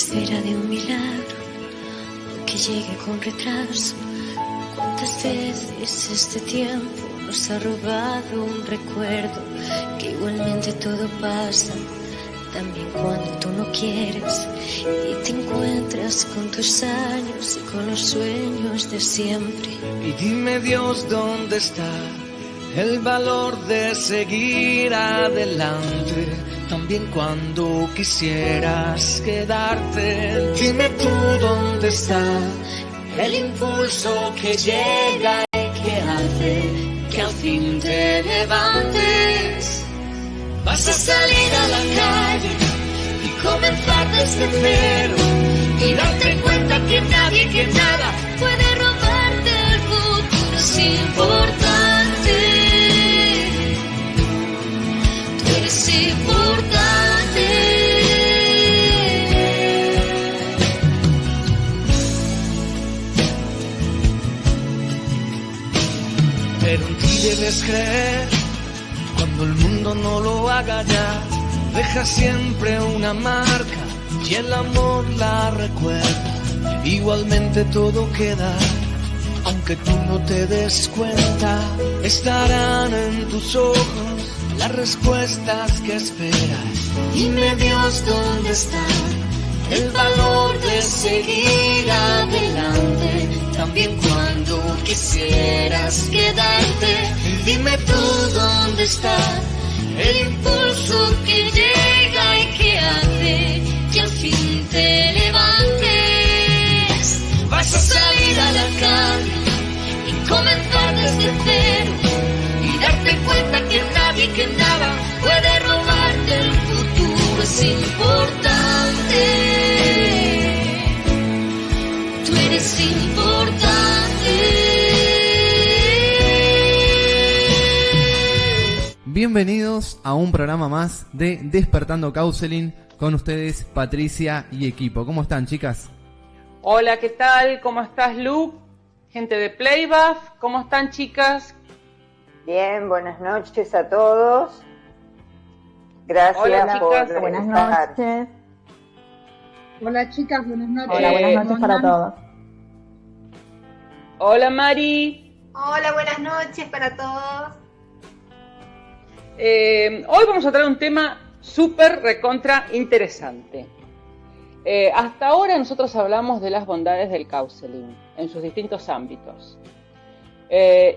espera de un milagro, aunque llegue con retraso. ¿Cuántas veces este tiempo nos ha robado un recuerdo? Que igualmente todo pasa, también cuando tú no quieres, y te encuentras con tus años y con los sueños de siempre. Y dime, Dios, ¿dónde está el valor de seguir adelante? También cuando quisieras quedarte. Dime tú, ¿dónde está el impulso que llega y que hace que al fin te levantes? Vas a salir a la calle y comenzar desde cero y darte cuenta que nadie, que nada puede robarte el futuro. Es importante, tú eres importante. Pero en ti debes creer. Cuando el mundo no lo haga ya, deja siempre una marca y el amor la recuerda. Igualmente todo queda, aunque tú no te des cuenta. Estarán en tus ojos las respuestas que esperas. Dime, Dios, ¿dónde está el valor de seguir adelante? También cuando quisieras quedarte. Dime tú, ¿dónde está el impulso que llega y que hace que al fin te levantes? Vas a salir a la calle y comenzar desde cero y darte cuenta que nadie, que nada puede robarte el futuro. Es importante, tú eres importante. Bienvenidos a un programa más de Despertando Counseling, con ustedes Patricia y equipo. ¿Cómo están, chicas? Hola, ¿qué tal? ¿Cómo estás, Luke? Gente de Playbuff, ¿cómo están, chicas? Bien, buenas noches a todos. Gracias. Hola, chicas. por Buenas estar. noches. Hola chicas, buenas noches. Hola, buenas noches para todos. Hola, Mari. Hola, buenas noches para todos. Hoy vamos a traer un tema súper recontra interesante. Hasta ahora nosotros hablamos de las bondades del counseling en sus distintos ámbitos.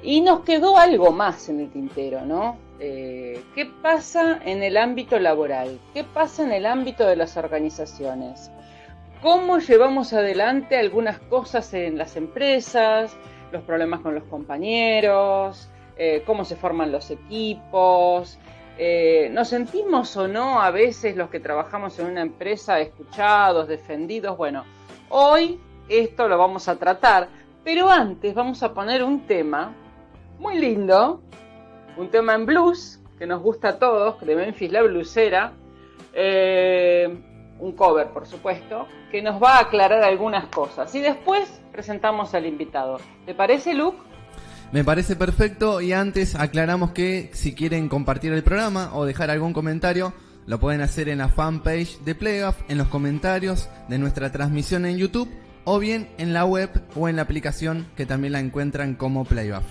Y nos quedó algo más en el tintero, ¿no? ¿Qué pasa en el ámbito laboral? ¿Qué pasa en el ámbito de las organizaciones? ¿Cómo llevamos adelante algunas cosas en las empresas? Los problemas con los compañeros, cómo se forman los equipos. ¿Nos sentimos o no a veces los que trabajamos en una empresa escuchados, defendidos? Bueno, hoy esto lo vamos a tratar, pero antes vamos a poner un tema muy lindo, un tema en blues que nos gusta a todos, de Memphis la Bluesera, un cover por supuesto, que nos va a aclarar algunas cosas y después presentamos al invitado. ¿Te parece, Luke? Me parece perfecto, y antes aclaramos que si quieren compartir el programa o dejar algún comentario, lo pueden hacer en la fanpage de Playbuff, en los comentarios de nuestra transmisión en YouTube, o bien en la web o en la aplicación, que también la encuentran como Playbuff.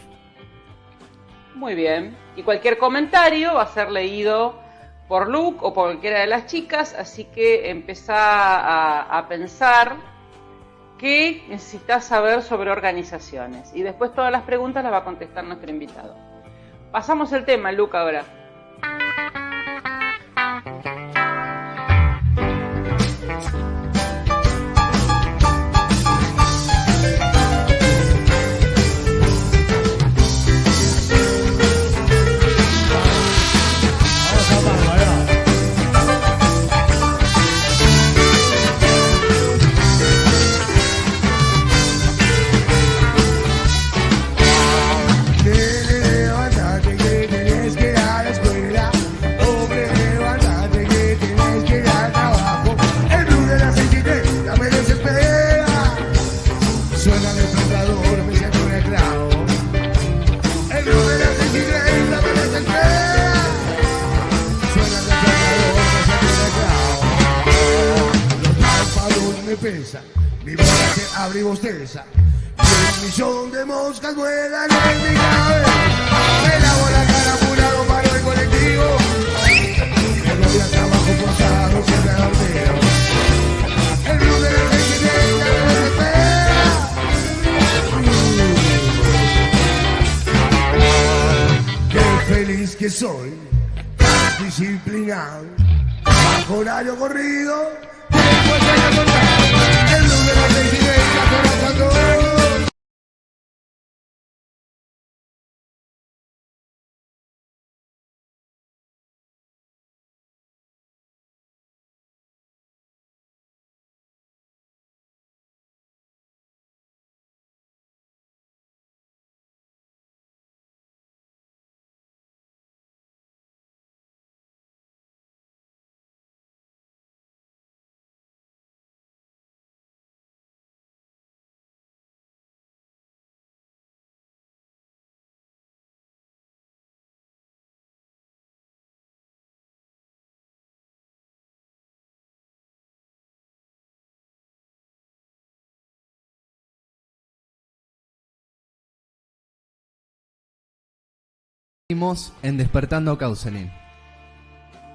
Muy bien, y cualquier comentario va a ser leído por Luke o por cualquiera de las chicas, así que empezá a pensar qué necesitas saber sobre organizaciones, y después todas las preguntas las va a contestar nuestro invitado. Pasamos el tema, Luke, ahora. Levántate que tenés que dar bosteza, mi boca se abre y bosteza. Y 1 millón de moscas vuelan en mi cabeza. Me lavo la cara apurado, paro el colectivo. Me voy al trabajo forzado, siempre dormido. El blues de la residencia no me espera. Qué feliz que soy, tan disciplinado, bajo horario corrido. Después de contar, el blues de la residencia corazón todo. En Despertando Counseling.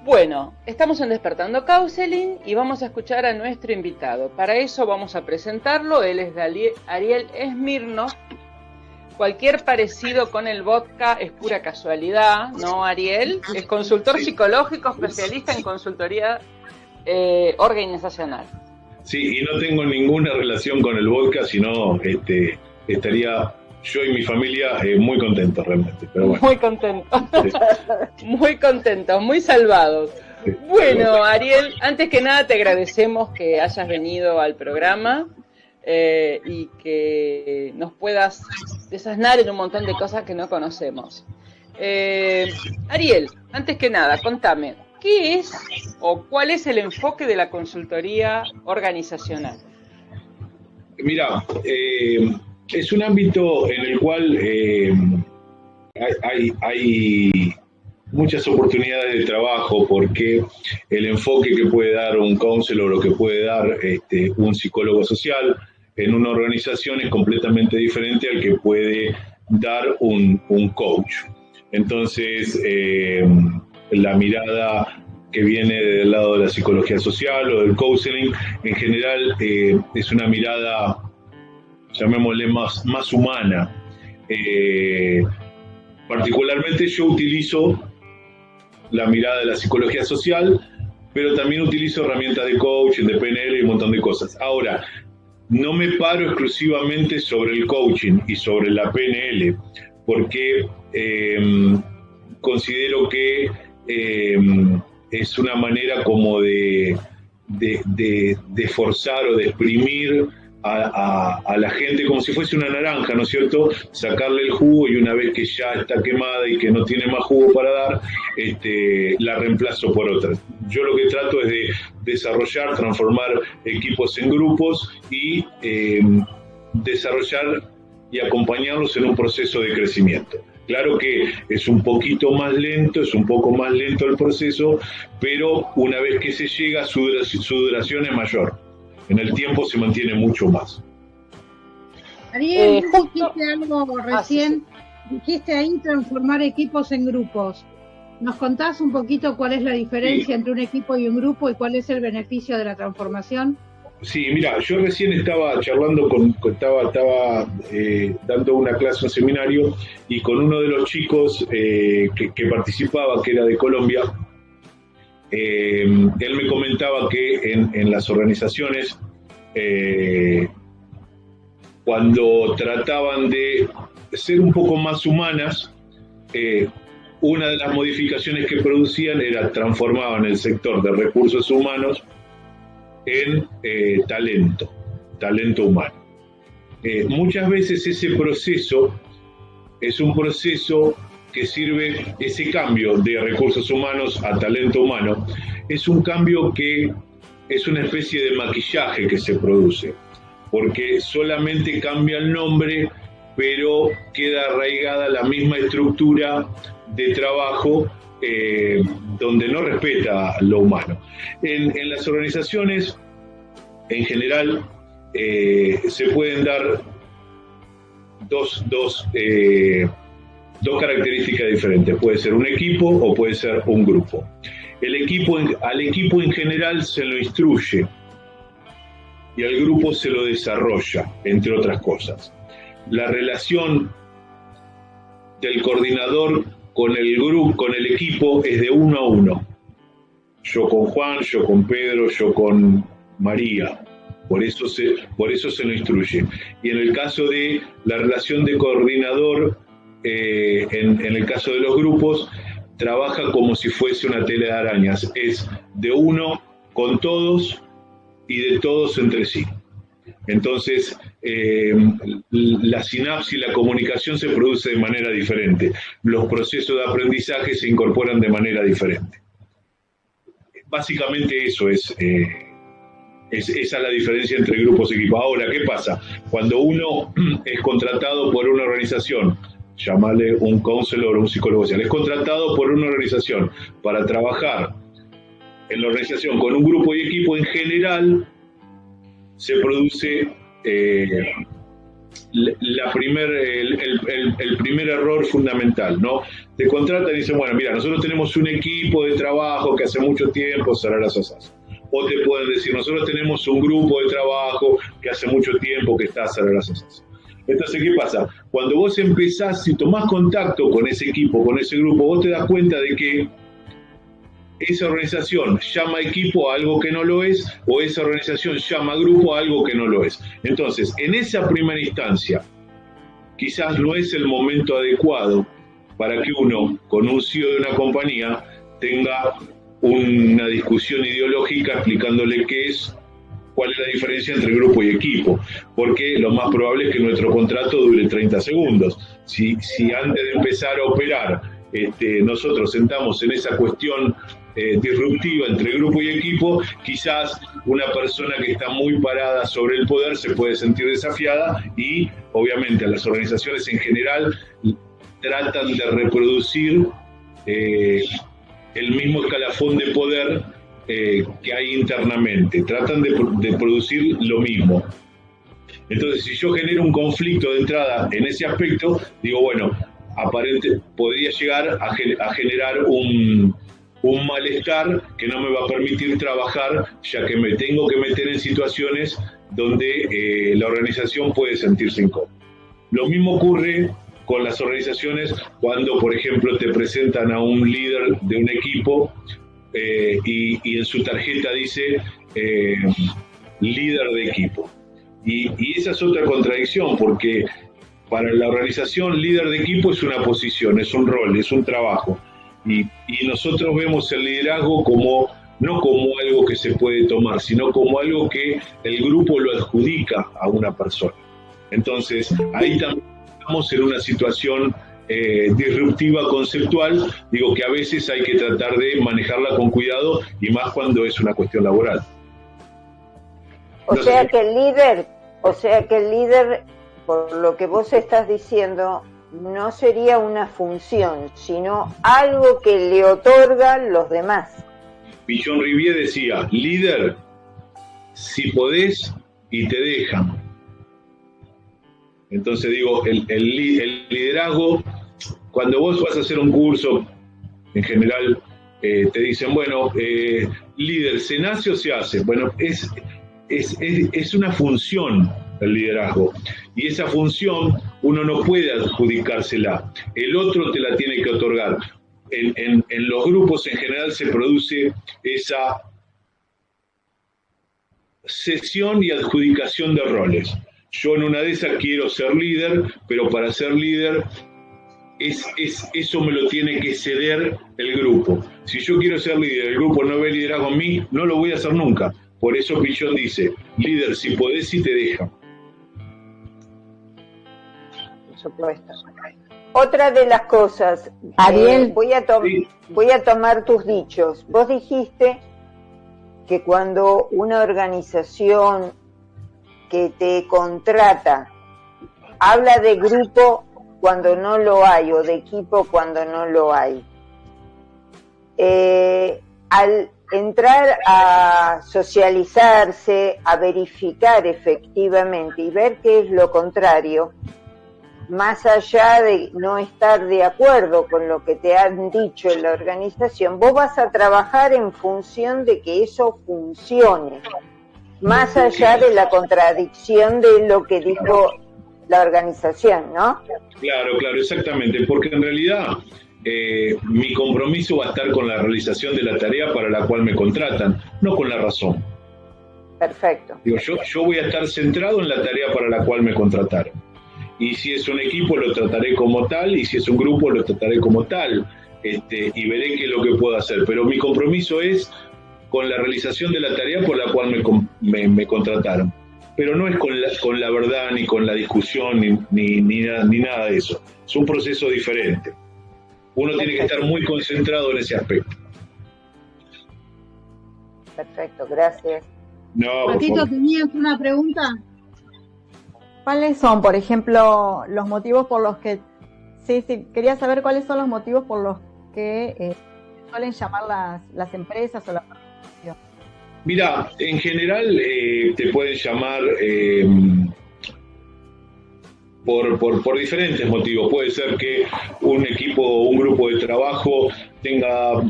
Bueno, estamos en Despertando Counseling y vamos a escuchar a nuestro invitado. Para eso vamos a presentarlo. Él es Ariel Smirnoff. Cualquier parecido con el vodka es pura casualidad, ¿no, Ariel? Es consultor psicológico, especialista en consultoría organizacional. Sí, y no tengo ninguna relación con el vodka, sino estaría yo y mi familia muy contentos realmente. Pero bueno. Muy contentos, muy contentos, muy salvados. Bueno, Ariel, antes que nada te agradecemos que hayas venido al programa y que nos puedas desasnar en un montón de cosas que no conocemos. Ariel, antes que nada, contame, ¿qué es o cuál es el enfoque de la consultoría organizacional? Mira, es un ámbito en el cual hay muchas oportunidades de trabajo, porque el enfoque que puede dar un counselor o que puede dar un psicólogo social en una organización es completamente diferente al que puede dar un coach. Entonces, la mirada que viene del lado de la psicología social o del counseling, en general es una mirada, llamémosle más humana. Particularmente yo utilizo la mirada de la psicología social, pero también utilizo herramientas de coaching, de PNL y un montón de cosas. Ahora, no me paro exclusivamente sobre el coaching y sobre la PNL, porque considero que es una manera como de forzar o de exprimir a la gente como si fuese una naranja, ¿no es cierto? Sacarle el jugo, y una vez que ya está quemada y que no tiene más jugo para dar, la reemplazo por otra. Yo lo que trato es de desarrollar, transformar equipos en grupos y desarrollar y acompañarlos en un proceso de crecimiento. Claro que es un poquito más lento, es un poco más lento el proceso, pero una vez que se llega, su duración es mayor. En el tiempo se mantiene mucho más. Ariel, dijiste algo recién, dijiste ahí transformar equipos en grupos. ¿Nos contás un poquito cuál es la diferencia entre un equipo y un grupo y cuál es el beneficio de la transformación? Sí, mira, yo recién estaba charlando estaba dando una clase, un seminario, y con uno de los chicos que participaba, que era de Colombia. Él me comentaba que en las organizaciones, cuando trataban de ser un poco más humanas, una de las modificaciones que producían era transformaban el sector de recursos humanos en talento humano. Muchas veces ese proceso es un proceso que sirve, ese cambio de recursos humanos a talento humano, es un cambio que es una especie de maquillaje que se produce, porque solamente cambia el nombre, pero queda arraigada la misma estructura de trabajo donde no respeta lo humano. En las organizaciones, en general, se pueden dar dos características diferentes. Puede ser un equipo o puede ser un grupo. Al equipo en general se lo instruye y al grupo se lo desarrolla, entre otras cosas. La relación del coordinador con el grupo, con el equipo, es de 1 a 1. Yo con Juan, yo con Pedro, yo con María. Por eso se lo instruye. Y en el caso de la relación de coordinador, en el caso de los grupos, trabaja como si fuese una tela de arañas. Es de uno con todos y de todos entre sí. Entonces, la sinapsis, la comunicación se produce de manera diferente. Los procesos de aprendizaje se incorporan de manera diferente. Básicamente eso es esa es la diferencia entre grupos y equipos. Ahora, ¿qué pasa? Cuando uno es contratado por una organización, llamarle un counselor o un psicólogo social, es contratado por una organización para trabajar en la organización con un grupo y equipo, en general se produce el primer error fundamental, ¿no? Te contratan y dicen, bueno, mira, nosotros tenemos un equipo de trabajo que hace mucho tiempo, sararasasas. O te pueden decir, nosotros tenemos un grupo de trabajo que hace mucho tiempo que está sararasasas. Entonces, ¿qué pasa? Cuando vos empezás y tomás contacto con ese equipo, con ese grupo, vos te das cuenta de que esa organización llama equipo a algo que no lo es, o esa organización llama grupo a algo que no lo es. Entonces, en esa primera instancia, quizás no es el momento adecuado para que uno, con un CEO de una compañía, tenga una discusión ideológica explicándole cuál es la diferencia entre grupo y equipo, porque lo más probable es que nuestro contrato dure 30 segundos. Si antes de empezar a operar nosotros sentamos en esa cuestión disruptiva entre grupo y equipo, quizás una persona que está muy parada sobre el poder se puede sentir desafiada y obviamente las organizaciones en general tratan de reproducir el mismo escalafón de poder que hay internamente, tratan de producir lo mismo. Entonces, si yo genero un conflicto de entrada en ese aspecto, digo, bueno, podría llegar a generar un malestar que no me va a permitir trabajar, ya que me tengo que meter en situaciones donde la organización puede sentirse incómoda. Lo mismo ocurre con las organizaciones cuando, por ejemplo, te presentan a un líder de un equipo y en su tarjeta dice líder de equipo. Y esa es otra contradicción, porque para la organización líder de equipo es una posición, es un rol, es un trabajo. Y nosotros vemos el liderazgo no como algo que se puede tomar, sino como algo que el grupo lo adjudica a una persona. Entonces, ahí también estamos en una situación disruptiva conceptual, digo que a veces hay que tratar de manejarla con cuidado y más cuando es una cuestión laboral. O sea que el líder, por lo que vos estás diciendo, no sería una función, sino algo que le otorgan los demás. Pichon Rivière decía, líder, si podés y te dejan. Entonces digo, el liderazgo, cuando vos vas a hacer un curso, en general te dicen, bueno, líder, ¿se nace o se hace? Bueno, es una función el liderazgo, y esa función uno no puede adjudicársela, el otro te la tiene que otorgar. En los grupos en general se produce esa cesión y adjudicación de roles. Yo en una de esas quiero ser líder, pero para ser líder eso me lo tiene que ceder el grupo. Si yo quiero ser líder, el grupo no ve liderazgo en mí, no lo voy a hacer nunca. Por eso Pichon dice, líder, si podés y te dejan. Por supuesto. Otra de las cosas, Ariel, voy a tomar tus dichos. Vos dijiste que cuando una organización que te contrata habla de grupo cuando no lo hay, o de equipo cuando no lo hay. al entrar a socializarse, a verificar efectivamente y ver qué es lo contrario, más allá de no estar de acuerdo con lo que te han dicho en la organización, vos vas a trabajar en función de que eso funcione, más allá de la contradicción de lo que dijo la organización, ¿no? Claro, exactamente, porque en realidad mi compromiso va a estar con la realización de la tarea para la cual me contratan, no con la razón. Perfecto. Digo, yo voy a estar centrado en la tarea para la cual me contrataron. Y si es un equipo lo trataré como tal, y si es un grupo lo trataré como tal, y veré qué es lo que puedo hacer. Pero mi compromiso es con la realización de la tarea por la cual me contrataron. Pero no es con la verdad, ni con la discusión, ni nada de eso. Es un proceso diferente. Uno tiene que estar muy concentrado en ese aspecto. Perfecto, gracias. No, Patito, ¿tenías una pregunta? ¿Cuáles son, por ejemplo, los motivos por los que... Sí, quería saber cuáles son los motivos por los que suelen llamar las empresas o la organización. Mira, en general te pueden llamar por diferentes motivos. Puede ser que un equipo o un grupo de trabajo tenga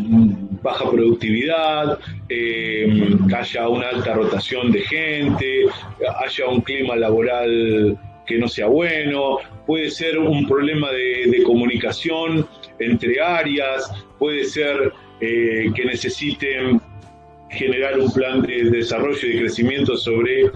baja productividad, haya una alta rotación de gente, haya un clima laboral que no sea bueno, puede ser un problema de comunicación entre áreas, puede ser que necesiten generar un plan de desarrollo y de crecimiento sobre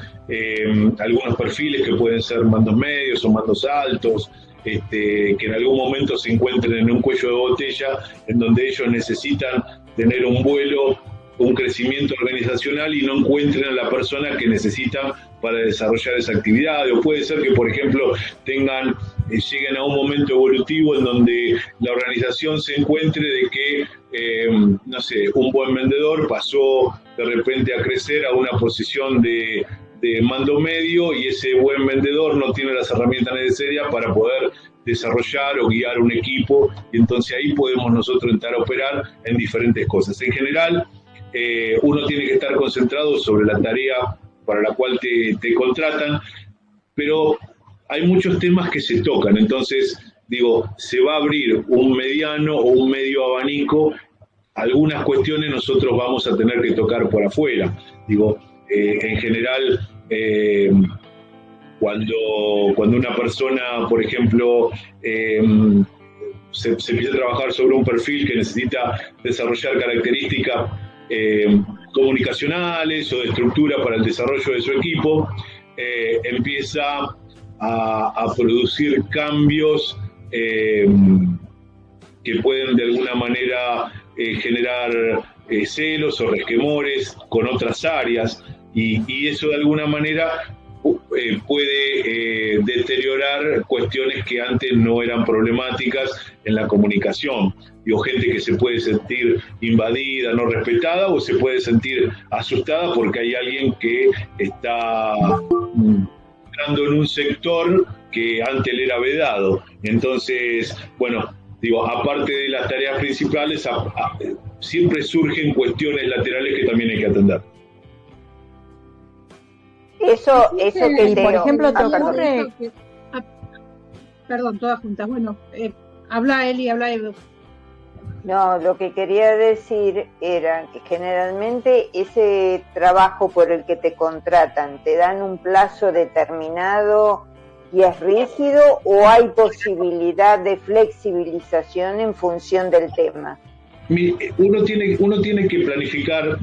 algunos perfiles que pueden ser mandos medios o mandos altos, que en algún momento se encuentren en un cuello de botella en donde ellos necesitan tener un vuelo, un crecimiento organizacional y no encuentren a la persona que necesitan para desarrollar esa actividad. O puede ser que, por ejemplo, lleguen a un momento evolutivo en donde la organización se encuentre de que, un buen vendedor pasó de repente a crecer a una posición de mando medio y ese buen vendedor no tiene las herramientas necesarias para poder desarrollar o guiar un equipo, y entonces ahí podemos nosotros entrar a operar en diferentes cosas. En general, uno tiene que estar concentrado sobre la tarea para la cual te contratan, pero hay muchos temas que se tocan, entonces se va a abrir un mediano o un medio abanico, algunas cuestiones nosotros vamos a tener que tocar por afuera. En general, cuando una persona, por ejemplo, se empieza a trabajar sobre un perfil que necesita desarrollar características comunicacionales o de estructura para el desarrollo de su equipo, empieza a producir cambios que pueden de alguna manera generar celos o resquemores con otras áreas, y eso de alguna manera puede deteriorar cuestiones que antes no eran problemáticas en la comunicación. Gente que se puede sentir invadida, no respetada, o se puede sentir asustada porque hay alguien que está entrando en un sector que antes le era vedado. Entonces, aparte de las tareas principales, siempre surgen cuestiones laterales que también hay que atender. Eso que por ejemplo, te ocurre... Perdón, todas juntas. Bueno, habla Eli, habla Edu. No, lo que quería decir era que generalmente ese trabajo por el que te contratan, ¿te dan un plazo determinado y es rígido o hay posibilidad de flexibilización en función del tema? Uno tiene que planificar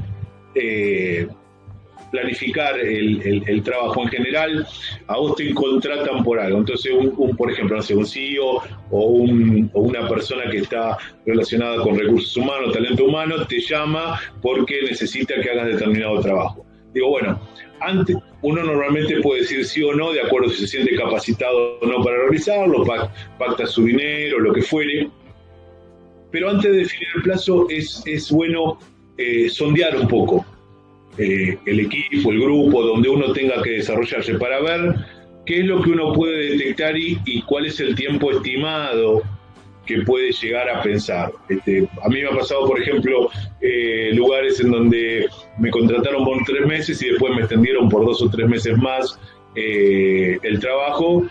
el trabajo en general. A vos te contratan por algo, entonces por ejemplo, un CEO o una persona que está relacionada con recursos humanos, talento humano, te llama porque necesita que hagas determinado trabajo. Antes uno normalmente puede decir sí o no, de acuerdo si se siente capacitado o no para realizarlo, pacta su dinero, lo que fuere, pero antes de definir el plazo es bueno sondear un poco el equipo, el grupo, donde uno tenga que desarrollarse para ver qué es lo que uno puede detectar y cuál es el tiempo estimado que puede llegar a pensar. A mí me ha pasado, por ejemplo, lugares en donde me contrataron por 3 meses y después me extendieron por 2 o 3 meses más el trabajo,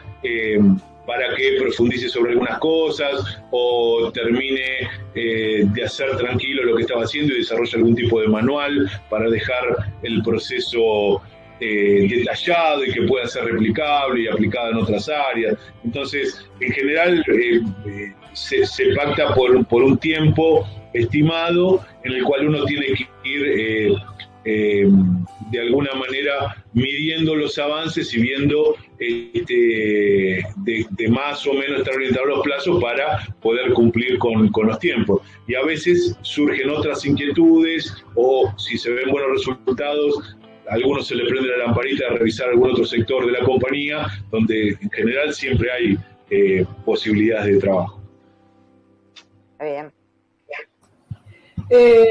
para que profundice sobre algunas cosas o termine de hacer tranquilo lo que estaba haciendo y desarrolle algún tipo de manual para dejar el proceso detallado y que pueda ser replicable y aplicado en otras áreas. Entonces, en general, se pacta por un tiempo estimado en el cual uno tiene que ir de alguna manera midiendo los avances y viendo de más o menos estar orientado a los plazos para poder cumplir con los tiempos. Y a veces surgen otras inquietudes, o si se ven buenos resultados, a algunos se le prende la lamparita de revisar algún otro sector de la compañía, donde en general siempre hay posibilidades de trabajo. Bien.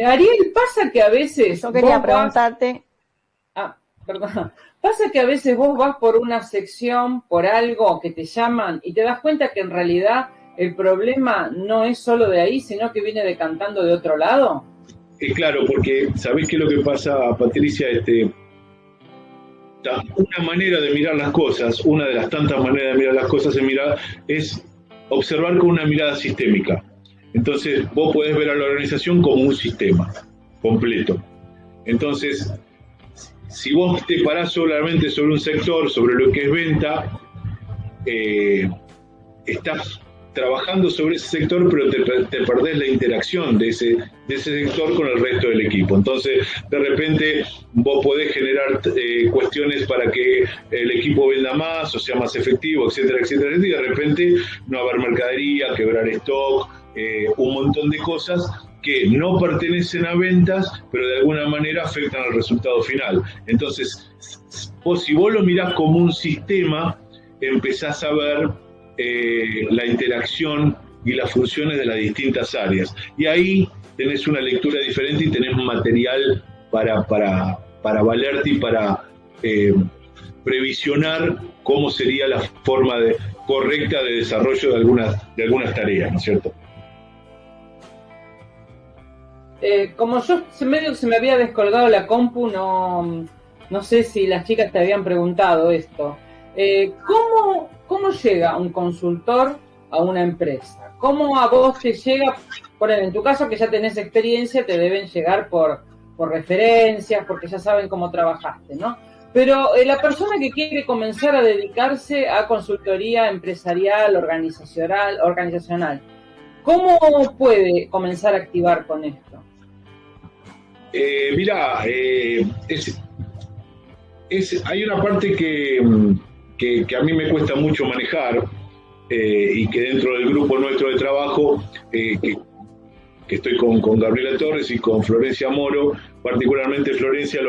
Ariel, pasa que a veces... Yo quería preguntarte... Perdón. Pasa que a veces vos vas por una sección, por algo que te llaman y te das cuenta que en realidad el problema no es solo de ahí, sino que viene decantando de otro lado. Claro, porque ¿sabés qué es lo que pasa, Patricia? Una manera de mirar las cosas, una de las tantas maneras de mirar las cosas es observar con una mirada sistémica. Entonces, vos podés ver a la organización como un sistema completo. Entonces, si vos te parás solamente sobre un sector, sobre lo que es venta, estás trabajando sobre ese sector, pero te perdés la interacción de ese sector con el resto del equipo. Entonces, de repente, vos podés generar cuestiones para que el equipo venda más o sea más efectivo, etcétera, etcétera, y de repente no haber mercadería, quebrar stock, un montón de cosas que no pertenecen a ventas, pero de alguna manera afectan al resultado final. Entonces, si vos lo mirás como un sistema, empezás a ver la interacción y las funciones de las distintas áreas. Y ahí tenés una lectura diferente y tenés material para valerte y para previsionar cómo sería la forma correcta de desarrollo de algunas tareas, ¿no es cierto? Como yo medio que se me había descolgado la compu, no sé si las chicas te habían preguntado esto. ¿Cómo llega un consultor a una empresa? ¿Cómo a vos te llega? En tu caso, que ya tenés experiencia, te deben llegar por referencias, porque ya saben cómo trabajaste, ¿no? Pero la persona que quiere comenzar a dedicarse a consultoría empresarial, organizacional, ¿cómo puede comenzar a activar con esto? Mirá, hay una parte que a mí me cuesta mucho manejar, y que dentro del grupo nuestro de trabajo, que estoy con Gabriela Torres y con Florencia Moro, particularmente Florencia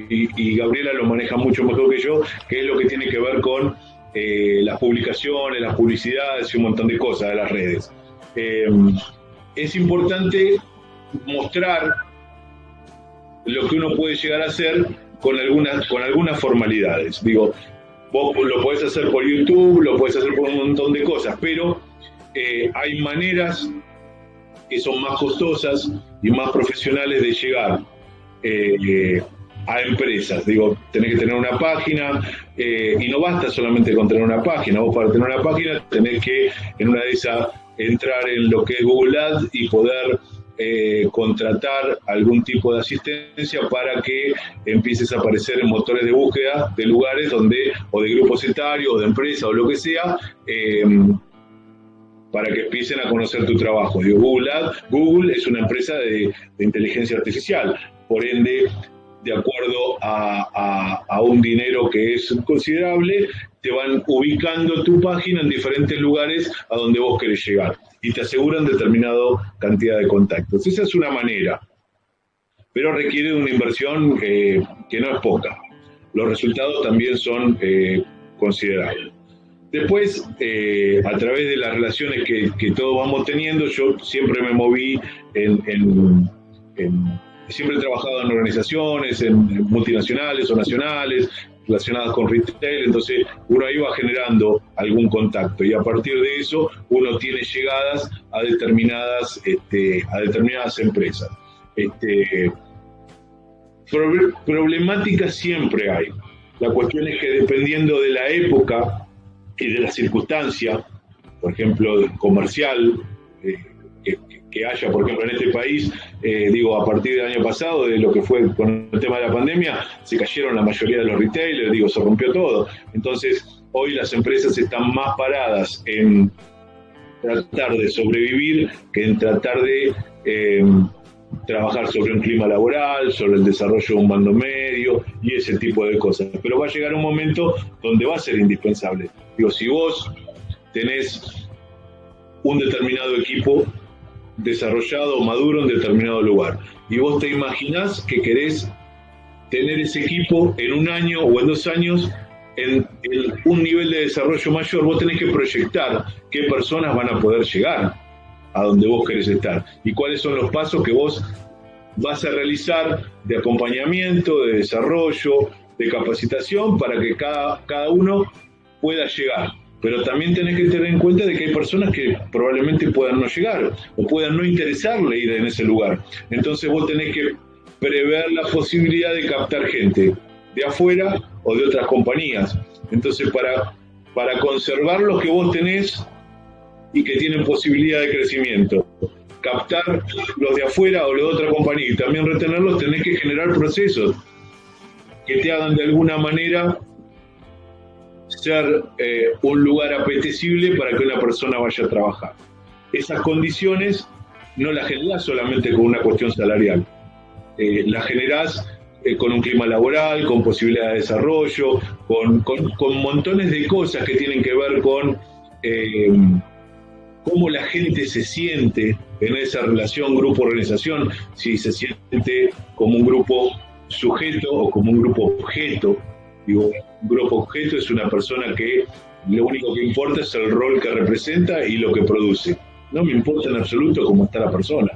y Gabriela lo manejan mucho mejor que yo, que es lo que tiene que ver con las publicaciones, las publicidades y un montón de cosas de las redes. Es importante mostrar lo que uno puede llegar a hacer con algunas formalidades. Digo, vos lo podés hacer por YouTube, lo podés hacer por un montón de cosas, pero hay maneras que son más costosas y más profesionales de llegar a empresas. Digo, tenés que tener una página, y no basta solamente con tener una página. Vos, para tener una página, tenés que en una de esas entrar en lo que es Google Ads y poder contratar algún tipo de asistencia para que empieces a aparecer en motores de búsqueda de lugares donde, o de grupos etarios, o de empresas, o lo que sea, para que empiecen a conocer tu trabajo. Digo, Google es una empresa de inteligencia artificial, por ende, de acuerdo a un dinero que es considerable, te van ubicando tu página en diferentes lugares a donde vos querés llegar y te aseguran determinada cantidad de contactos. Esa es una manera, pero requiere de una inversión que no es poca. Los resultados también son considerables. Después, a través de las relaciones que todos vamos teniendo, yo siempre me moví siempre he trabajado en organizaciones, en multinacionales o nacionales, relacionadas con retail, entonces uno ahí va generando algún contacto y a partir de eso uno tiene llegadas a determinadas empresas. Problemáticas siempre hay. La cuestión es que dependiendo de la época y de la circunstancia, por ejemplo, comercial, que haya, por ejemplo, en este país, a partir del año pasado, de lo que fue con el tema de la pandemia, se cayeron la mayoría de los retailers, se rompió todo. Entonces, hoy las empresas están más paradas en tratar de sobrevivir que en tratar de trabajar sobre un clima laboral, sobre el desarrollo de un mando medio y ese tipo de cosas. Pero va a llegar un momento donde va a ser indispensable. Si vos tenés un determinado equipo desarrollado, maduro en determinado lugar, y vos te imaginás que querés tener ese equipo en 1 año o en 2 años en un nivel de desarrollo mayor, vos tenés que proyectar qué personas van a poder llegar a donde vos querés estar y cuáles son los pasos que vos vas a realizar de acompañamiento, de desarrollo, de capacitación para que cada uno pueda llegar. Pero también tenés que tener en cuenta de que hay personas que probablemente puedan no llegar o puedan no interesarle ir en ese lugar. Entonces vos tenés que prever la posibilidad de captar gente de afuera o de otras compañías. Entonces para conservar los que vos tenés y que tienen posibilidad de crecimiento, captar los de afuera o los de otra compañía y también retenerlos, tenés que generar procesos que te hagan de alguna manera ser un lugar apetecible para que una persona vaya a trabajar. Esas condiciones no las generás solamente con una cuestión salarial, las generás con un clima laboral, con posibilidad de desarrollo, con montones de cosas que tienen que ver con cómo la gente se siente en esa relación grupo-organización, si se siente como un grupo sujeto o como un grupo objeto. Un grupo objeto es una persona que lo único que importa es el rol que representa y lo que produce. No me importa en absoluto cómo está la persona.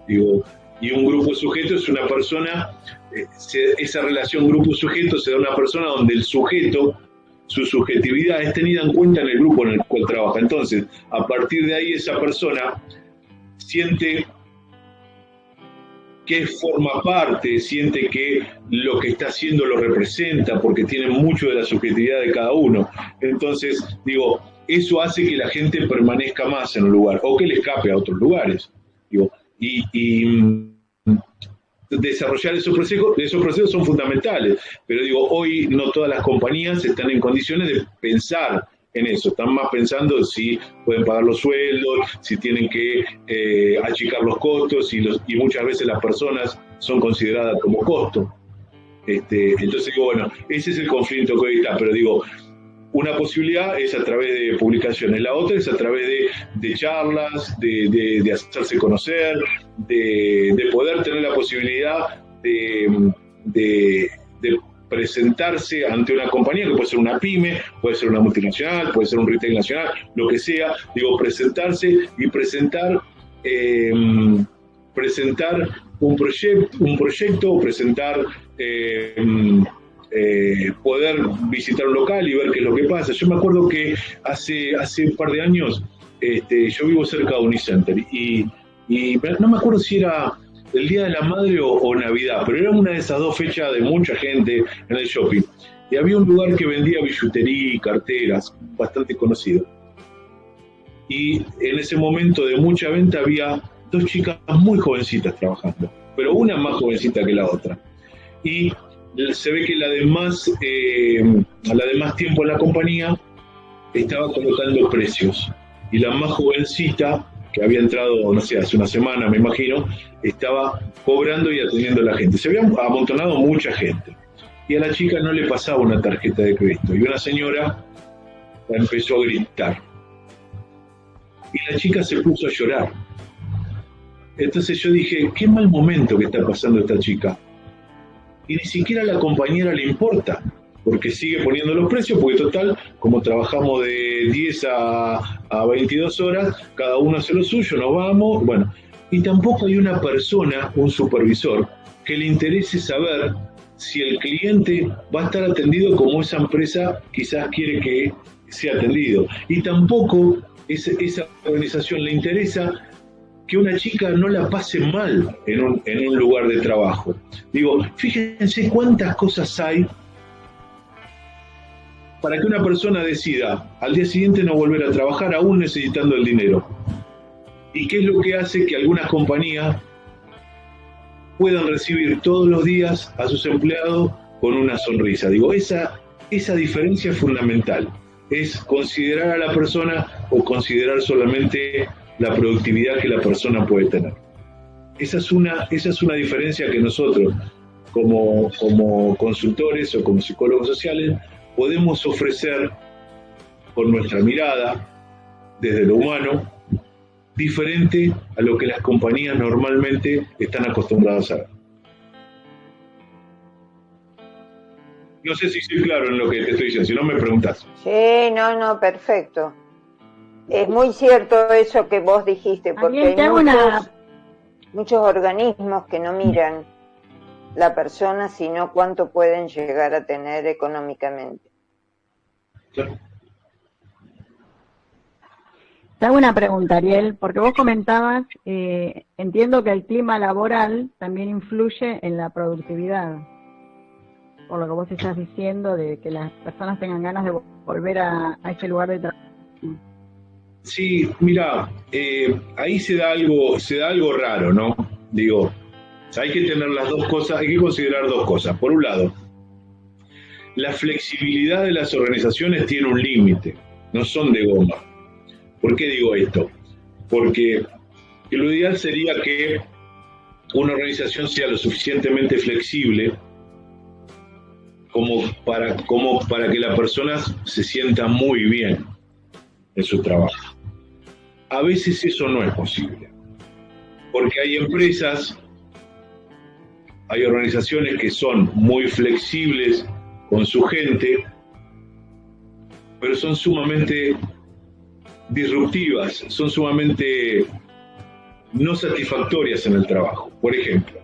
Y un grupo sujeto es una persona, esa relación grupo-sujeto se da a una persona donde el sujeto, su subjetividad es tenida en cuenta en el grupo en el cual trabaja. Entonces, a partir de ahí esa persona siente que forma parte, siente que lo que está haciendo lo representa, porque tiene mucho de la subjetividad de cada uno. Entonces, eso hace que la gente permanezca más en un lugar, o que le escape a otros lugares. Y desarrollar esos procesos son fundamentales, pero hoy no todas las compañías están en condiciones de pensar en eso, están más pensando si pueden pagar los sueldos, si tienen que achicar los costos y muchas veces las personas son consideradas como costo. Entonces ese es el conflicto que hoy está, pero una posibilidad es a través de publicaciones, la otra es a través de charlas, de hacerse conocer, de poder tener la posibilidad de presentarse ante una compañía, que puede ser una pyme, puede ser una multinacional, puede ser un retail nacional, lo que sea, presentarse y presentar un proyecto, presentar poder visitar un local y ver qué es lo que pasa. Yo me acuerdo que hace un par de años yo vivo cerca de Unicenter y no me acuerdo si era el Día de la Madre o Navidad, pero era una de esas dos fechas de mucha gente en el shopping. Y había un lugar que vendía billutería y carteras, bastante conocido. Y en ese momento de mucha venta había 2 chicas muy jovencitas trabajando, pero una más jovencita que la otra. Y se ve que la de más tiempo en la compañía estaba colocando precios. Y la más jovencita, que había entrado, no sé, hace una semana, me imagino, estaba cobrando y atendiendo a la gente. Se había amontonado mucha gente. Y a la chica no le pasaba una tarjeta de crédito. Y una señora la empezó a gritar. Y la chica se puso a llorar. Entonces yo dije, qué mal momento que está pasando esta chica. Y ni siquiera a la compañera le importa, porque sigue poniendo los precios, porque total, como trabajamos de 10 a 22 horas, cada uno hace lo suyo, nos vamos, y tampoco hay una persona, un supervisor, que le interese saber si el cliente va a estar atendido como esa empresa quizás quiere que sea atendido. Y tampoco esa organización le interesa que una chica no la pase mal en un lugar de trabajo. Digo, fíjense cuántas cosas hay para que una persona decida al día siguiente no volver a trabajar aún necesitando el dinero. ¿Y qué es lo que hace que algunas compañías puedan recibir todos los días a sus empleados con una sonrisa? Digo, esa diferencia es fundamental. Es considerar a la persona o considerar solamente la productividad que la persona puede tener. Esa es una diferencia que nosotros, como consultores o como psicólogos sociales, podemos ofrecer con nuestra mirada, desde lo humano, diferente a lo que las compañías normalmente están acostumbradas a ver. No sé si soy claro en lo que te estoy diciendo, si no me preguntas. Sí, no, perfecto. Es muy cierto eso que vos dijiste, porque hay muchos organismos que no miran la persona, sino cuánto pueden llegar a tener económicamente. Claro. Te hago una pregunta, Ariel, porque vos comentabas, entiendo que el clima laboral también influye en la productividad, por lo que vos estás diciendo, de que las personas tengan ganas de volver a ese lugar de trabajo. Sí, mira, ahí se da algo raro, ¿no? Digo, hay que tener las dos cosas, hay que considerar dos cosas. Por un lado, la flexibilidad de las organizaciones tiene un límite, no son de goma. ¿Por qué digo esto? Porque lo ideal sería que una organización sea lo suficientemente flexible como para que la persona se sienta muy bien en su trabajo. A veces eso no es posible, porque hay empresas, hay organizaciones que son muy flexibles con su gente, pero son sumamente disruptivas, son sumamente no satisfactorias en el trabajo. Por ejemplo,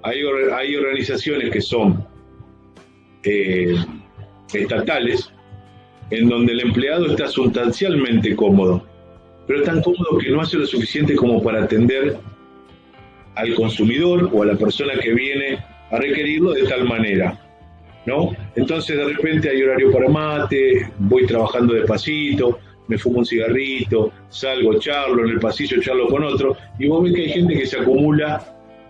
hay organizaciones que son estatales, en donde el empleado está sustancialmente cómodo, pero tan cómodo que no hace lo suficiente como para atender al consumidor o a la persona que viene a requerirlo de tal manera, ¿no? Entonces de repente hay horario para mate, voy trabajando despacito, me fumo un cigarrito, salgo, charlo en el pasillo, charlo con otro, y vos ves que hay gente que se acumula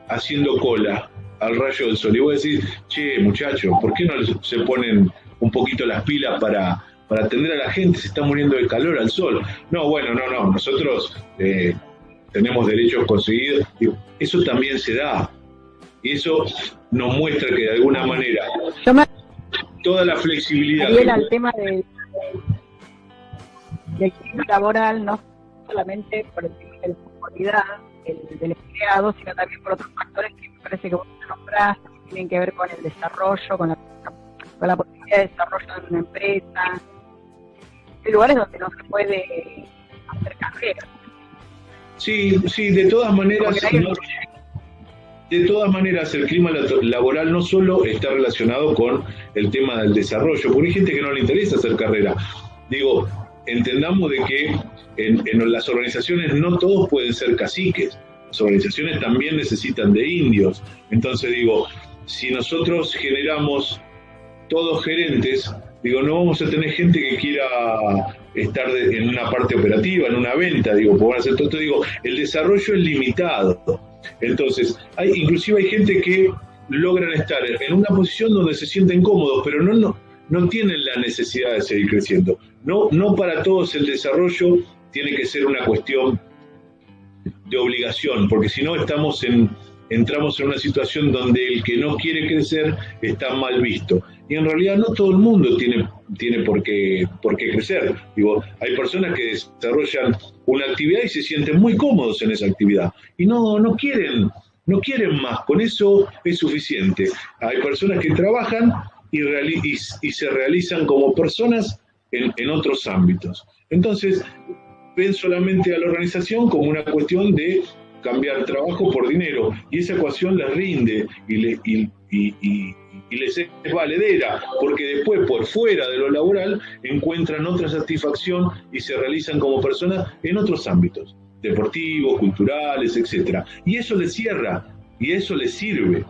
haciendo cola al rayo del sol, y vos decís, che, muchachos, ¿por qué no se ponen un poquito las pilas para atender a la gente? Se está muriendo de calor al sol. No, bueno, no, nosotros tenemos derechos conseguidos. Digo, eso también se da, y eso nos muestra que de alguna manera toda la flexibilidad... Al tema del equilibrio laboral, no solamente por el tema de la comodidad del empleado, sino también por otros factores que me parece que vos nombrás, que tienen que ver con el desarrollo, con la posibilidad de desarrollo de una empresa. Hay lugares donde no se puede hacer carrera. Sí, de todas maneras... De todas maneras, el clima laboral no solo está relacionado con el tema del desarrollo, porque hay gente que no le interesa hacer carrera. Digo, entendamos de que en las organizaciones no todos pueden ser caciques, las organizaciones también necesitan de indios. Entonces digo, si nosotros generamos todos gerentes, digo, no vamos a tener gente que quiera estar en una parte operativa, en una venta, digo, pues van a hacer todo esto. Digo, el desarrollo es limitado. Entonces, inclusive hay gente que logran estar en una posición donde se sienten cómodos, pero no tienen la necesidad de seguir creciendo. No para todos el desarrollo tiene que ser una cuestión de obligación, porque si no entramos en una situación donde el que no quiere crecer está mal visto. Y en realidad no todo el mundo tiene por qué crecer. Digo, hay personas que desarrollan una actividad y se sienten muy cómodos en esa actividad. Y no quieren más, con eso es suficiente. Hay personas que trabajan y se realizan como personas en otros ámbitos. Entonces, ven solamente a la organización como una cuestión de cambiar trabajo por dinero, y esa ecuación les rinde y y les es valedera, porque después por fuera de lo laboral encuentran otra satisfacción y se realizan como personas en otros ámbitos, deportivos, culturales, etcétera. Y eso les cierra, y eso les sirve.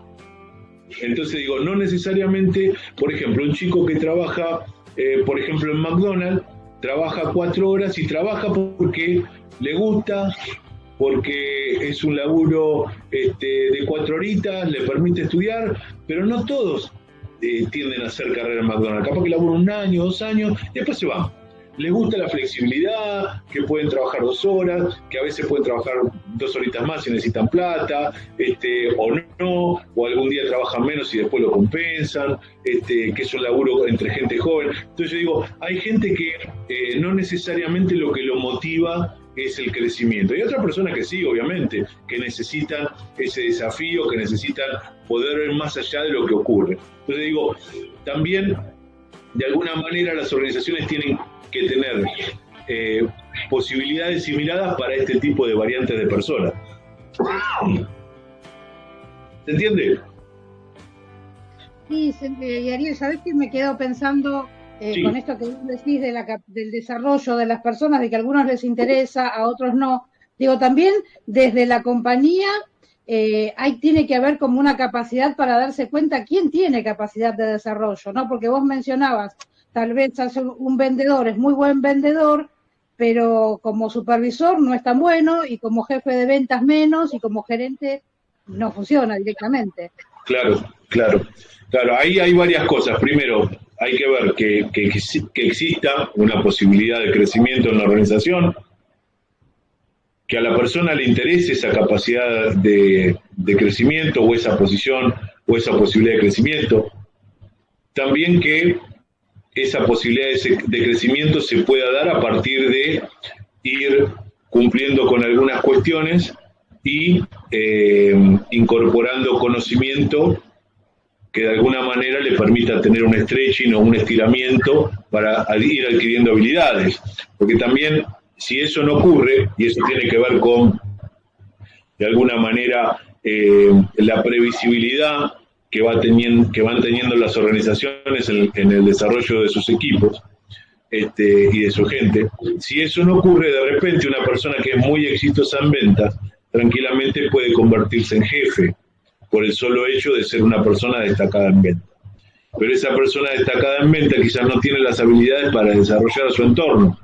Entonces digo, no necesariamente, por ejemplo, un chico que trabaja, por ejemplo, en McDonald's, trabaja 4 horas y trabaja porque le gusta, porque es un laburo de 4 horitas, le permite estudiar, pero no todos tienden a hacer carrera en McDonald's. Capaz que laburan 1 año, 2 años, y después se van. Les gusta la flexibilidad, que pueden trabajar 2 horas, que a veces pueden trabajar 2 horitas más si necesitan plata, o no, o algún día trabajan menos y después lo compensan, que es un laburo entre gente joven. Entonces yo digo, hay gente que no necesariamente lo que lo motiva es el crecimiento. Y otras personas que sí, obviamente, que necesitan ese desafío, que necesitan poder ver más allá de lo que ocurre. Entonces digo, también, de alguna manera, las organizaciones tienen que tener posibilidades y miradas para este tipo de variantes de personas. ¿Se entiende? Sí, y Ariel, ¿sabés qué me quedo pensando Sí. con esto que vos decís del desarrollo de las personas, de que a algunos les interesa, a otros no? Digo, también desde la compañía tiene que haber como una capacidad para darse cuenta quién tiene capacidad de desarrollo, ¿no? Porque vos mencionabas, tal vez un vendedor es muy buen vendedor, pero como supervisor no es tan bueno, y como jefe de ventas menos, y como gerente no funciona directamente. Claro. Ahí hay varias cosas. Primero, hay que ver que exista una posibilidad de crecimiento en la organización, que a la persona le interese esa capacidad de crecimiento o esa posición o esa posibilidad de crecimiento. También que esa posibilidad de crecimiento se pueda dar a partir de ir cumpliendo con algunas cuestiones y incorporando conocimiento que de alguna manera le permita tener un stretching o un estiramiento para ir adquiriendo habilidades. Porque también, si eso no ocurre, y eso tiene que ver con, de alguna manera, la previsibilidad que van teniendo las organizaciones en el desarrollo de sus equipos y de su gente. Si eso no ocurre, de repente una persona que es muy exitosa en ventas, tranquilamente puede convertirse en jefe, por el solo hecho de ser una persona destacada en venta. Pero esa persona destacada en venta quizás no tiene las habilidades para desarrollar a su entorno.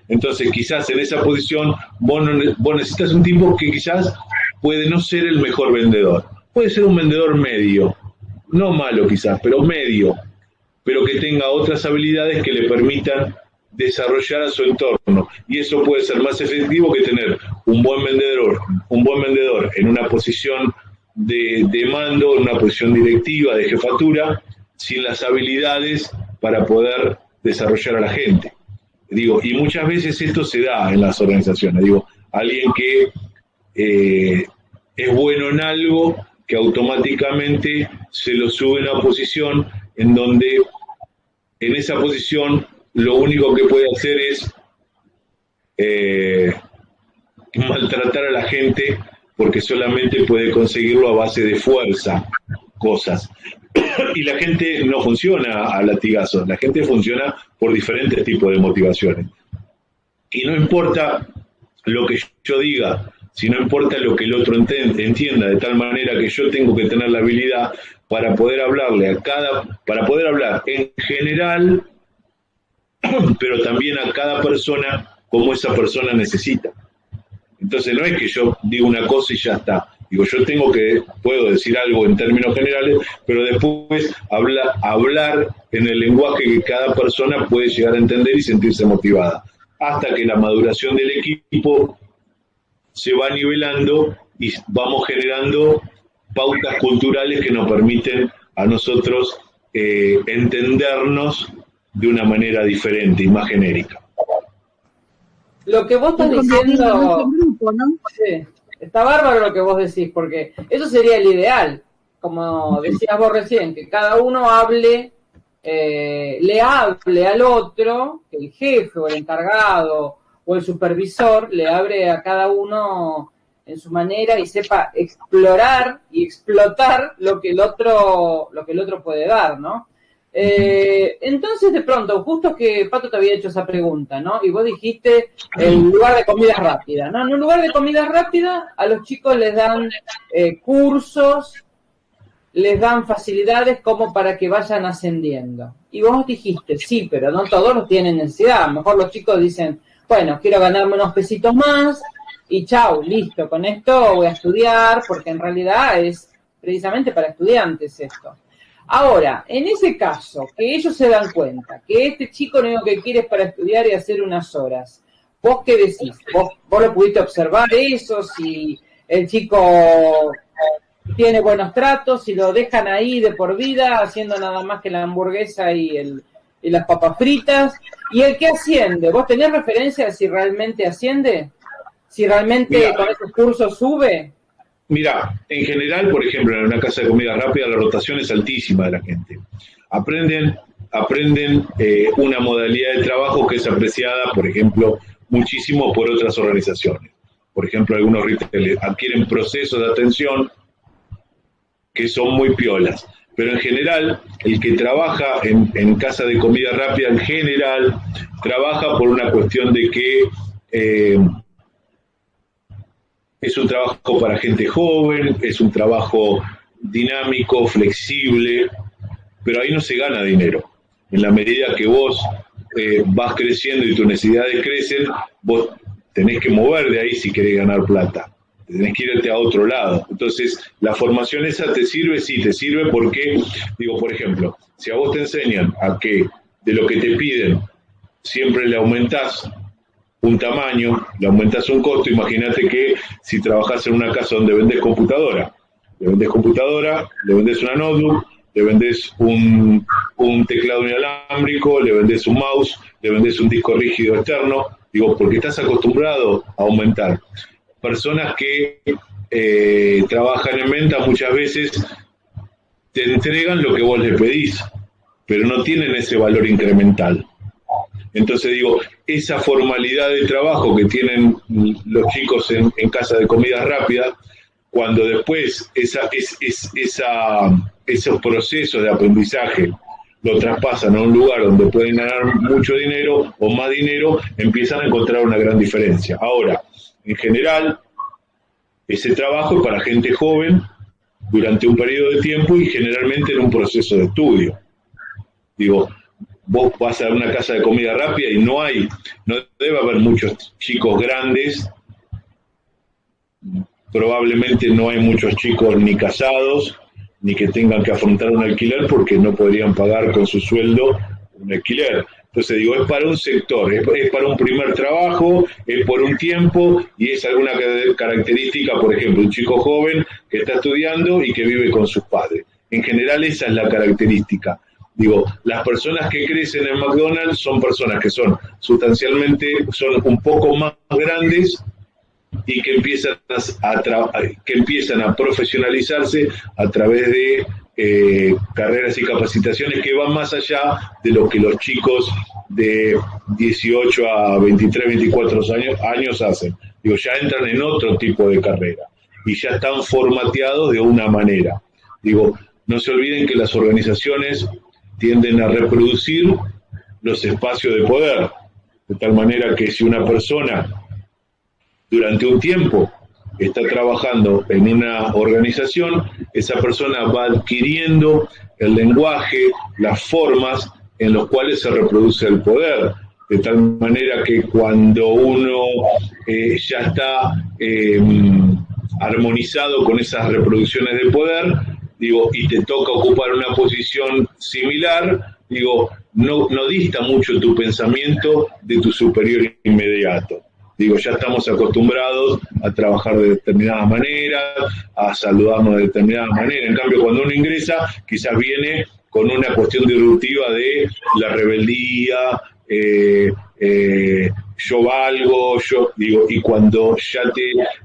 Entonces quizás en esa posición vos necesitas un tipo que quizás puede no ser el mejor vendedor. Puede ser un vendedor medio, no malo quizás, pero medio, pero que tenga otras habilidades que le permitan desarrollar a su entorno. Y eso puede ser más efectivo que tener un buen vendedor en una posición de mando, en una posición directiva, de jefatura, sin las habilidades para poder desarrollar a la gente. Digo, y muchas veces esto se da en las organizaciones. Digo, alguien que es bueno en algo, que automáticamente se lo sube a una posición en donde en esa posición lo único que puede hacer es maltratar a la gente, porque solamente puede conseguirlo a base de fuerza, cosas. Y la gente no funciona a latigazos, la gente funciona por diferentes tipos de motivaciones. Y no importa lo que yo diga, si no importa lo que el otro entienda, de tal manera que yo tengo que tener la habilidad para poder hablarle para poder hablar en general, pero también a cada persona como esa persona necesita. Entonces no es que yo diga una cosa y ya está. Digo, puedo decir algo en términos generales, pero después hablar en el lenguaje que cada persona puede llegar a entender y sentirse motivada. Hasta que la maduración del equipo se va nivelando y vamos generando pautas culturales que nos permiten a nosotros entendernos de una manera diferente y más genérica. Lo que vos estás diciendo, sí, está bárbaro lo que vos decís, porque eso sería el ideal, como decías vos recién, que cada uno le hable al otro, que el jefe o el encargado o el supervisor le hable a cada uno en su manera y sepa explorar y explotar lo que el otro puede dar, ¿no? Entonces, de pronto, justo que Pato te había hecho esa pregunta, ¿no? Y vos dijiste el lugar de comida rápida, ¿no? En un lugar de comida rápida a los chicos les dan cursos, les dan facilidades como para que vayan ascendiendo. Y vos dijiste, sí, pero no todos los tienen necesidad. A lo mejor los chicos dicen, bueno, quiero ganarme unos pesitos más y chau, listo, con esto voy a estudiar, porque en realidad es precisamente para estudiantes esto. Ahora, en ese caso, que ellos se dan cuenta que este chico lo único que quiere es para estudiar y hacer unas horas, ¿vos qué decís? ¿Vos lo pudiste observar eso? Si el chico tiene buenos tratos, si lo dejan ahí de por vida haciendo nada más que la hamburguesa y las papas fritas. ¿Y el que asciende? ¿Vos tenés referencia de si realmente asciende? ¿Si realmente con esos cursos sube? Mira, en general, por ejemplo, en una casa de comida rápida la rotación es altísima de la gente. Aprenden una modalidad de trabajo que es apreciada, por ejemplo, muchísimo por otras organizaciones. Por ejemplo, algunos retailers adquieren procesos de atención que son muy piolas. Pero en general, el que trabaja en casa de comida rápida, en general, trabaja por una cuestión de que es un trabajo para gente joven, es un trabajo dinámico, flexible, pero ahí no se gana dinero. En la medida que vos vas creciendo y tus necesidades crecen, vos tenés que mover de ahí si querés ganar plata. Tenés que irte a otro lado. Entonces, la formación esa te sirve, sí, te sirve porque, digo, por ejemplo, si a vos te enseñan a que de lo que te piden siempre le aumentás un tamaño, le aumentás un costo, imagínate que si trabajás en una casa donde vendés computadora, le vendés una notebook, le vendés un teclado inalámbrico, le vendés un mouse, le vendés un disco rígido externo, digo, porque estás acostumbrado a aumentar. Personas que trabajan en venta muchas veces te entregan lo que vos les pedís, pero no tienen ese valor incremental. Entonces digo, esa formalidad de trabajo que tienen los chicos en casa de comida rápida, cuando después esos procesos de aprendizaje lo traspasan a un lugar donde pueden ganar mucho dinero o más dinero, empiezan a encontrar una gran diferencia. Ahora, en general, ese trabajo es para gente joven durante un periodo de tiempo y generalmente en un proceso de estudio. Digo, vos vas a una casa de comida rápida y no debe haber muchos chicos grandes, probablemente no hay muchos chicos ni casados, ni que tengan que afrontar un alquiler porque no podrían pagar con su sueldo un alquiler. Entonces digo, es para un sector, es para un primer trabajo, es por un tiempo y es alguna característica, por ejemplo, un chico joven que está estudiando y que vive con sus padres. En general esa es la característica. Digo, las personas que crecen en McDonald's son personas que son son un poco más grandes y que empiezan a profesionalizarse a través de carreras y capacitaciones que van más allá de lo que los chicos de 18 a 23, 24 años hacen. Digo, ya entran en otro tipo de carrera y ya están formateados de una manera. Digo, no se olviden que las organizaciones tienden a reproducir los espacios de poder, de tal manera que si una persona durante un tiempo está trabajando en una organización, esa persona va adquiriendo el lenguaje, las formas en los cuales se reproduce el poder, de tal manera que cuando uno ya está armonizado con esas reproducciones de poder, digo, y te toca ocupar una posición similar, digo, no dista mucho tu pensamiento de tu superior inmediato. Digo, ya estamos acostumbrados a trabajar de determinadas maneras, a saludarnos de determinadas maneras. En cambio, cuando uno ingresa, quizás viene con una cuestión disruptiva de la rebeldía, yo valgo, y cuando ya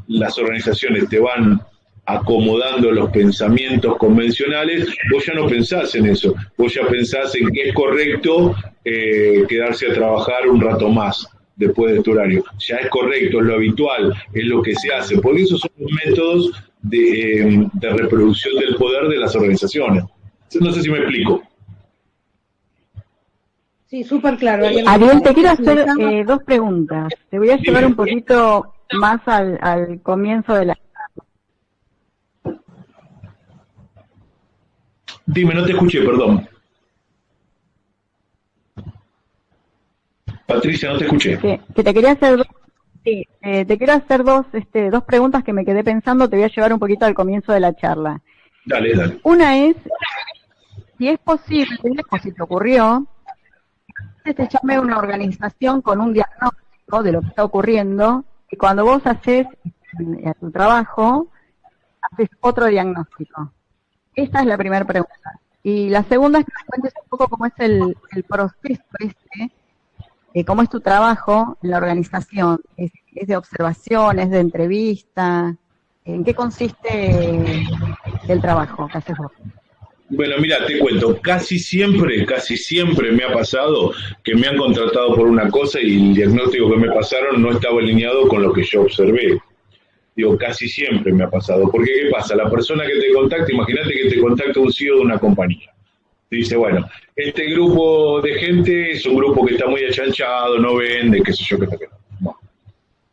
las organizaciones te van acomodando los pensamientos convencionales, vos ya no pensás en eso, vos ya pensás en que es correcto quedarse a trabajar un rato más. después de este horario. Ya es correcto, es lo habitual, es lo que se hace, porque esos son los métodos de reproducción del poder de las organizaciones. No sé si me explico. Sí, súper claro. Ariel, te quiero hacer 2 preguntas. Te voy a llevar un poquito más al comienzo de la... Dime, no te escuché, perdón. Patricia, no te escuché. Que te quería hacer... Sí, te quiero hacer 2 preguntas que me quedé pensando. Te voy a llevar un poquito al comienzo de la charla. Dale, dale. Una es, si es posible, o si te ocurrió, que te llame una organización con un diagnóstico de lo que está ocurriendo, y cuando vos haces tu trabajo, haces otro diagnóstico. Esta es la primera pregunta. Y la segunda es que me cuentes un poco cómo es el proceso cómo es tu trabajo en la organización. ¿Es de observación, es de entrevista? ¿En qué consiste el trabajo que haces vos? Bueno, mira, te cuento, casi siempre me ha pasado que me han contratado por una cosa y el diagnóstico que me pasaron no estaba alineado con lo que yo observé. Digo, casi siempre me ha pasado. Porque, ¿qué pasa? La persona que te contacta, imagínate que te contacta un CEO de una compañía. Te dice, bueno, este grupo de gente es un grupo que está muy achanchado, no vende, qué sé yo, qué tal. No.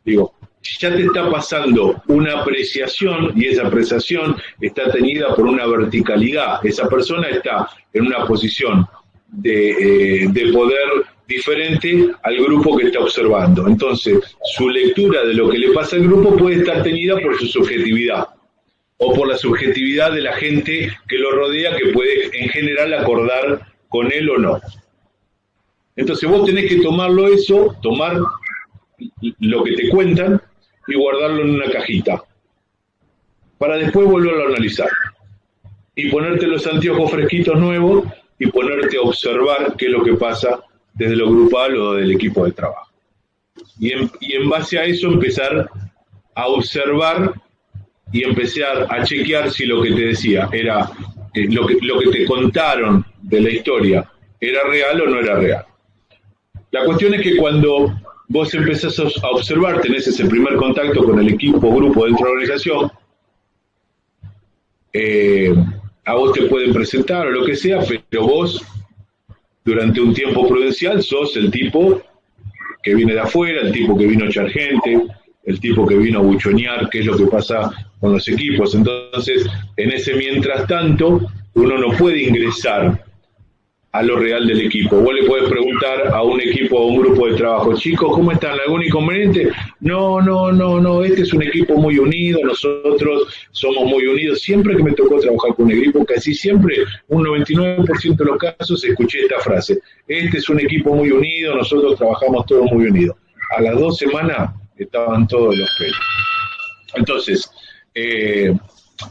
Digo, ya te está pasando una apreciación y esa apreciación está teñida por una verticalidad. Esa persona está en una posición de poder diferente al grupo que está observando. Entonces, su lectura de lo que le pasa al grupo puede estar teñida por su subjetividad o por la subjetividad de la gente que lo rodea, que puede en general acordar con él o no. Entonces vos tenés que tomar lo que te cuentan y guardarlo en una cajita, para después volverlo a analizar, y ponerte los anteojos fresquitos nuevos y ponerte a observar qué es lo que pasa desde lo grupal o del equipo de trabajo. Y en base a eso empezar a observar y empezar a chequear si lo que te decía era, lo que te contaron de la historia, era real o no era real. La cuestión es que cuando vos empezás a observar, tenés ese primer contacto con el equipo o grupo dentro de la organización, a vos te pueden presentar o lo que sea, pero vos, durante un tiempo prudencial, sos el tipo que viene de afuera, el tipo que vino a echar gente, el tipo que vino a buchonear qué es lo que pasa con los equipos. Entonces, en ese mientras tanto, uno no puede ingresar a lo real del equipo. Vos le podés preguntar a un equipo o a un grupo de trabajo, chicos, ¿cómo están? ¿Algún inconveniente? No, este es un equipo muy unido, nosotros somos muy unidos. Siempre que me tocó trabajar con un equipo, casi siempre, un 99% de los casos, escuché esta frase: este es un equipo muy unido, nosotros trabajamos todos muy unidos. A las 2 semanas estaban todos los pelos. Entonces,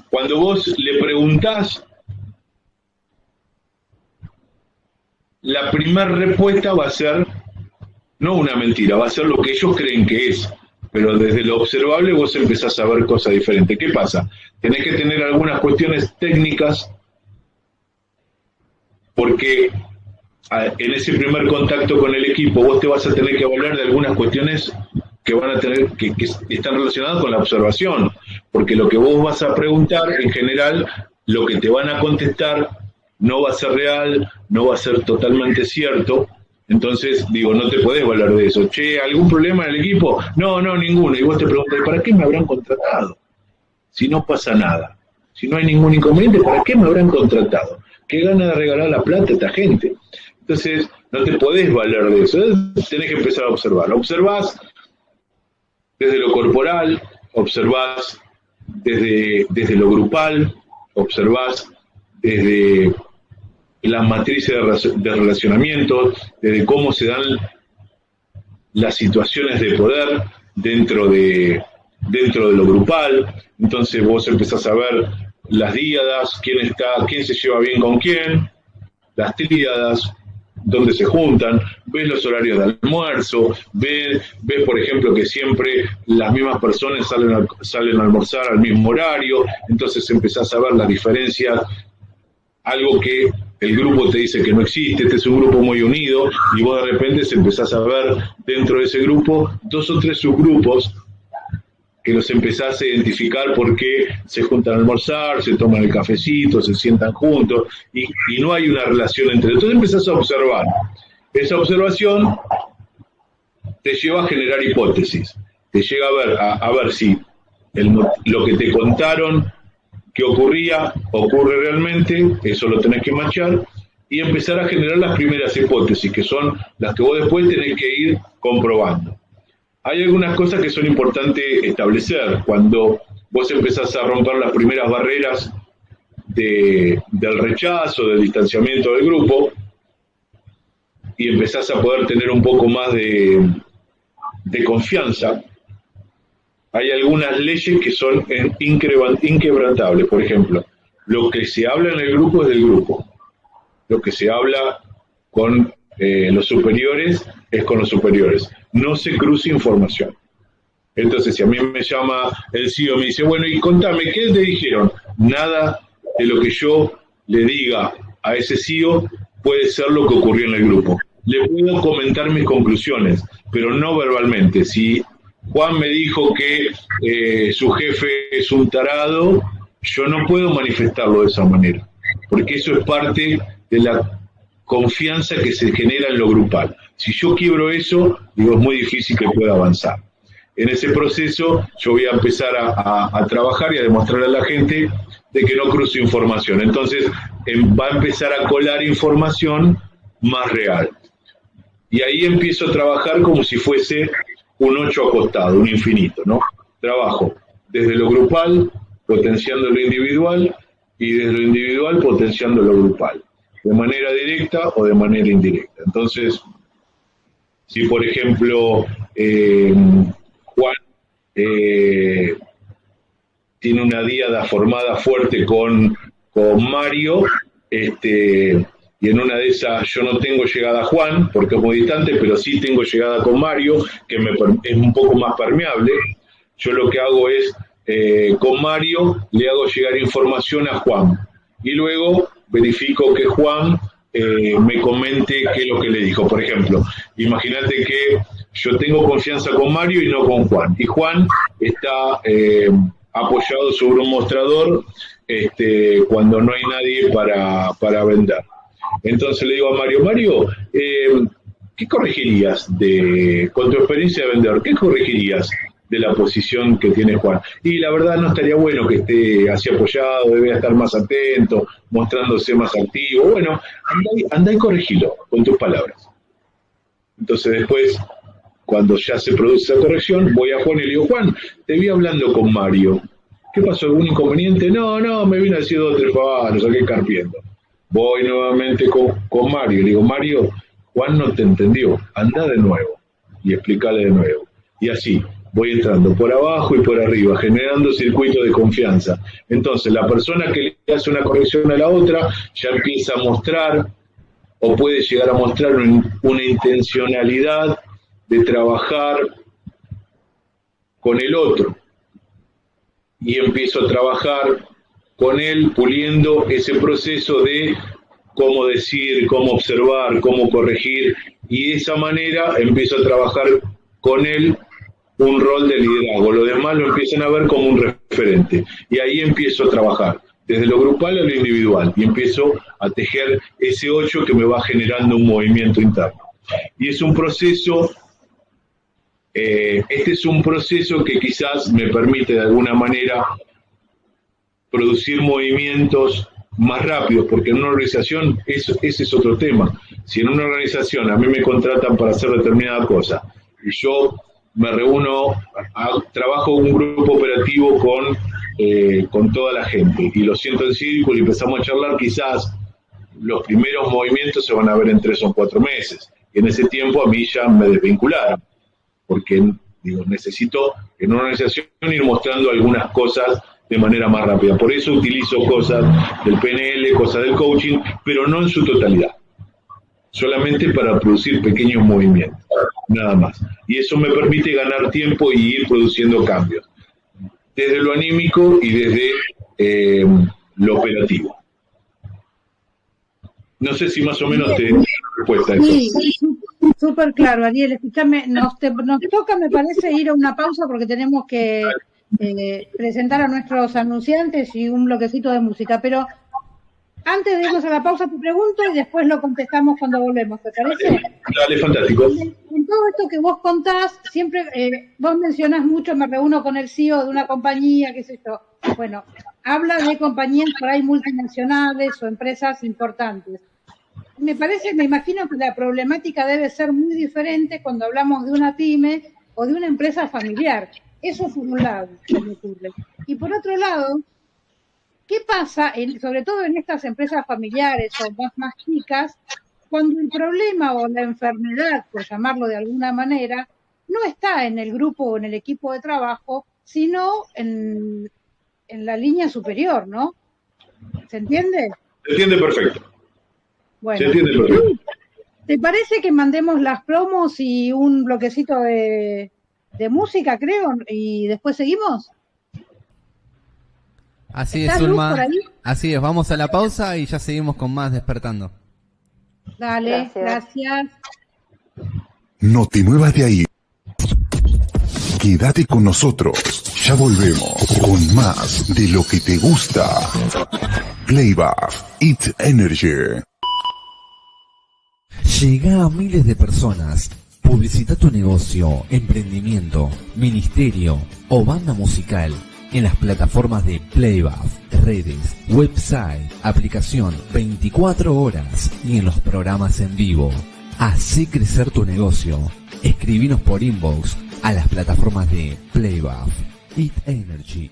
cuando vos le preguntás, la primera respuesta va a ser no una mentira, va a ser lo que ellos creen que es, pero desde lo observable vos empezás a ver cosas diferentes. ¿Qué pasa? Tenés que tener algunas cuestiones técnicas, porque en ese primer contacto con el equipo vos te vas a tener que hablar de algunas cuestiones que van a tener que están relacionadas con la observación, porque lo que vos vas a preguntar, en general, lo que te van a contestar no va a ser real, no va a ser totalmente cierto. Entonces, digo, no te podés valer de eso. Che, ¿algún problema en el equipo? No, ninguno. Y vos te preguntás, ¿para qué me habrán contratado? Si no pasa nada, si no hay ningún inconveniente, ¿para qué me habrán contratado? ¿Qué gana de regalar la plata a esta gente? Entonces, no te podés valer de eso. Tenés que empezar a observar. Observás desde lo corporal, observás desde lo grupal, observás desde las matrices de relacionamiento, desde cómo se dan las situaciones de poder dentro de lo grupal. Entonces vos empezás a ver las díadas, quién se lleva bien con quién, las tríadas, dónde se juntan, ves los horarios de almuerzo, ves por ejemplo que siempre las mismas personas salen a almorzar al mismo horario. Entonces empezás a ver las diferencias, algo que el grupo te dice que no existe, este es un grupo muy unido, y vos de repente empezás a ver dentro de ese grupo 2 o 3 subgrupos que los empezás a identificar porque se juntan a almorzar, se toman el cafecito, se sientan juntos, y no hay una relación entre ellos. Entonces empezás a observar. Esa observación te lleva a generar hipótesis, te llega a ver si lo que te contaron que ocurría, ocurre realmente, eso lo tenés que machar, y empezar a generar las primeras hipótesis, que son las que vos después tenés que ir comprobando. Hay algunas cosas que son importantes establecer. Cuando vos empezás a romper las primeras barreras del rechazo, del distanciamiento del grupo, y empezás a poder tener un poco más de confianza, hay algunas leyes que son inquebrantables. Por ejemplo, lo que se habla en el grupo es del grupo. Lo que se habla con los superiores es con los superiores. No se cruza información. Entonces, si a mí me llama el CEO y me dice, bueno, y contame, ¿qué te dijeron? Nada de lo que yo le diga a ese CEO puede ser lo que ocurrió en el grupo. Le puedo comentar mis conclusiones, pero no verbalmente. Si Juan me dijo que su jefe es un tarado, yo no puedo manifestarlo de esa manera, porque eso es parte de la confianza que se genera en lo grupal. Si yo quiebro eso, digo, es muy difícil que pueda avanzar. En ese proceso yo voy a empezar a trabajar y a demostrarle a la gente de que no cruzo información. Entonces va a empezar a colar información más real. Y ahí empiezo a trabajar como si fuese un 8 acostado, un infinito, ¿no? Trabajo desde lo grupal, potenciando lo individual, y desde lo individual potenciando lo grupal, de manera directa o de manera indirecta. Entonces, si por ejemplo Juan tiene una díada formada fuerte con Mario, y en una de esas yo no tengo llegada a Juan, porque es muy distante, pero sí tengo llegada con Mario, que es un poco más permeable. Yo lo que hago es, con Mario, le hago llegar información a Juan, y luego verifico que Juan me comente qué es lo que le dijo. Por ejemplo, imagínate que yo tengo confianza con Mario y no con Juan, y Juan está apoyado sobre un mostrador cuando no hay nadie para vender. Entonces le digo a Mario, ¿qué corregirías con tu experiencia de vendedor? ¿Qué corregirías de la posición que tiene Juan? Y la verdad no estaría bueno que esté así apoyado, debe estar más atento, mostrándose más activo. Bueno, anda y corregilo con tus palabras. Entonces después, cuando ya se produce esa corrección, voy a Juan y le digo, Juan, te vi hablando con Mario. ¿Qué pasó? ¿Algún inconveniente? No, me vino a decir 2 o 3 pavadas, lo saqué carpiendo. Voy nuevamente con Mario y le digo, Mario, Juan no te entendió, anda de nuevo y explícale de nuevo. Y así, voy entrando por abajo y por arriba, generando circuitos de confianza. Entonces, la persona que le hace una corrección a la otra ya empieza a mostrar, o puede llegar a mostrar una intencionalidad de trabajar con el otro. Y empiezo a trabajar con él, puliendo ese proceso de cómo decir, cómo observar, cómo corregir, y de esa manera empiezo a trabajar con él un rol de liderazgo. Los demás lo empiezan a ver como un referente, y ahí empiezo a trabajar desde lo grupal a lo individual, y empiezo a tejer ese 8 que me va generando un movimiento interno. Y es un proceso, este es un proceso que quizás me permite de alguna manera producir movimientos más rápidos, porque en una organización ese es otro tema. Si en una organización a mí me contratan para hacer determinada cosa y yo me reúno, trabajo un grupo operativo con toda la gente y lo siento en círculo y empezamos a charlar, quizás los primeros movimientos se van a ver en 3 o 4 meses, y en ese tiempo a mí ya me desvincularon, porque necesito en una organización ir mostrando algunas cosas de manera más rápida. Por eso utilizo cosas del PNL, cosas del coaching, pero no en su totalidad. Solamente para producir pequeños movimientos, nada más. Y eso me permite ganar tiempo y ir produciendo cambios, desde lo anímico y desde lo operativo. No sé si más o menos te da la respuesta a esto. Sí, súper claro, Ariel. Escúchame, nos toca, me parece, ir a una pausa porque tenemos que presentar a nuestros anunciantes y un bloquecito de música. Pero antes de irnos a la pausa te pregunto y después lo contestamos cuando volvemos, ¿te parece? Dale, fantástico. En todo esto que vos contás, siempre vos mencionás mucho, me reúno con el CEO de una compañía, qué sé yo. Bueno, habla de compañías por ahí multinacionales o empresas importantes. Me imagino que la problemática debe ser muy diferente cuando hablamos de una pyme o de una empresa familiar. Eso por un lado, se me ocurre. Y por otro lado, ¿qué pasa, sobre todo en estas empresas familiares o más chicas, cuando el problema o la enfermedad, por llamarlo de alguna manera, no está en el grupo o en el equipo de trabajo, sino en la línea superior, ¿no? ¿Se entiende? Se entiende perfecto. Bueno, se entiende perfecto. ¿Te parece que mandemos las promos y un bloquecito de música, creo, y después seguimos? Así es, Zulma. Así es, vamos a la pausa y ya seguimos con más Despertando. Dale, gracias. No te muevas de ahí. Quédate con nosotros. Ya volvemos con más de lo que te gusta. Playback, It's Energy. Llega a miles de personas. Publicita tu negocio, emprendimiento, ministerio o banda musical en las plataformas de Playback, redes, website, aplicación 24 horas y en los programas en vivo. Hacé crecer tu negocio. Escribinos por inbox a las plataformas de Playback, It Energy.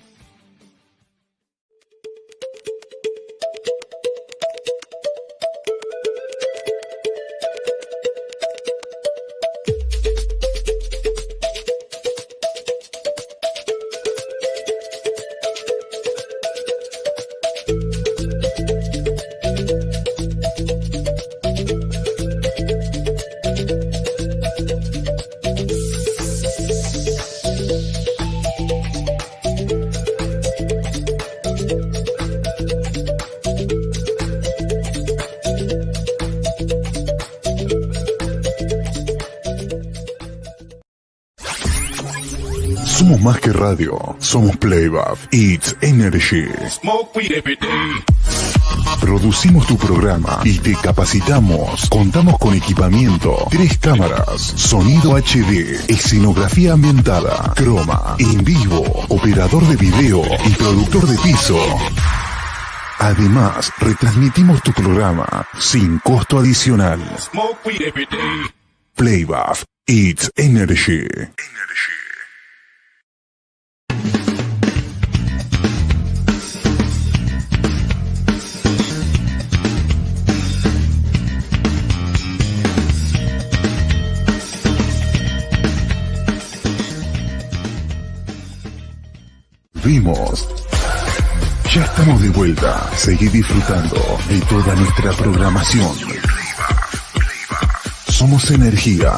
Somos más que radio, somos Playback, It's Energy. Producimos tu programa y te capacitamos. Contamos con equipamiento, 3 cámaras, sonido HD, escenografía ambientada, croma, en vivo, operador de video y productor de piso. Además, retransmitimos tu programa sin costo adicional. Playback, It's Energy. Vimos. Ya estamos de vuelta. Seguí disfrutando de toda nuestra programación. Somos energía.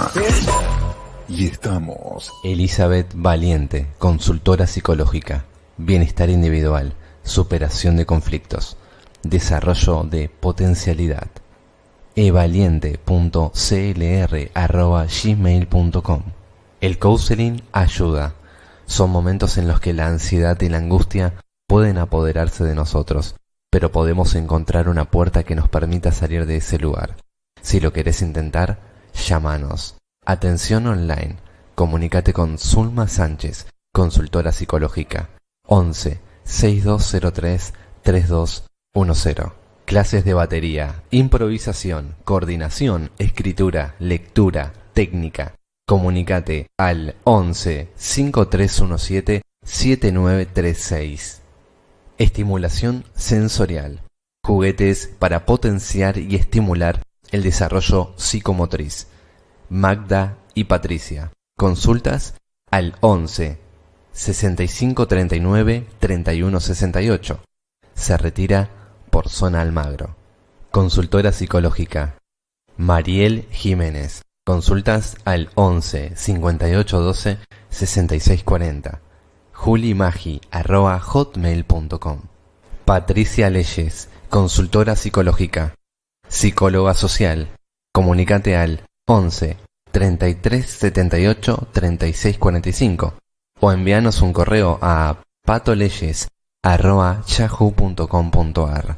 Y estamos. Elizabeth Valiente, consultora psicológica, bienestar individual, superación de conflictos, desarrollo de potencialidad. evaliente.clr@gmail.com. El counseling ayuda. Son momentos en los que la ansiedad y la angustia pueden apoderarse de nosotros, pero podemos encontrar una puerta que nos permita salir de ese lugar. Si lo querés intentar, llámanos. Atención online. Comunícate con Zulma Sánchez, consultora psicológica. 11 6203 3210. Clases de batería, improvisación, coordinación, escritura, lectura, técnica. Comunícate al 11 5317 7936. Estimulación sensorial. Juguetes para potenciar y estimular el desarrollo psicomotriz. Magda y Patricia. Consultas al 11 6539 3168. Se retira por Zona Almagro. Consultora psicológica Mariel Jiménez. Consultas al 11 5812 6640. julimagi@hotmail.com. Patricia Leyes, consultora psicológica psicóloga social. Comunicate al 11 33 78 36 45 o envíanos un correo a patoleyes@yahoo.com.ar.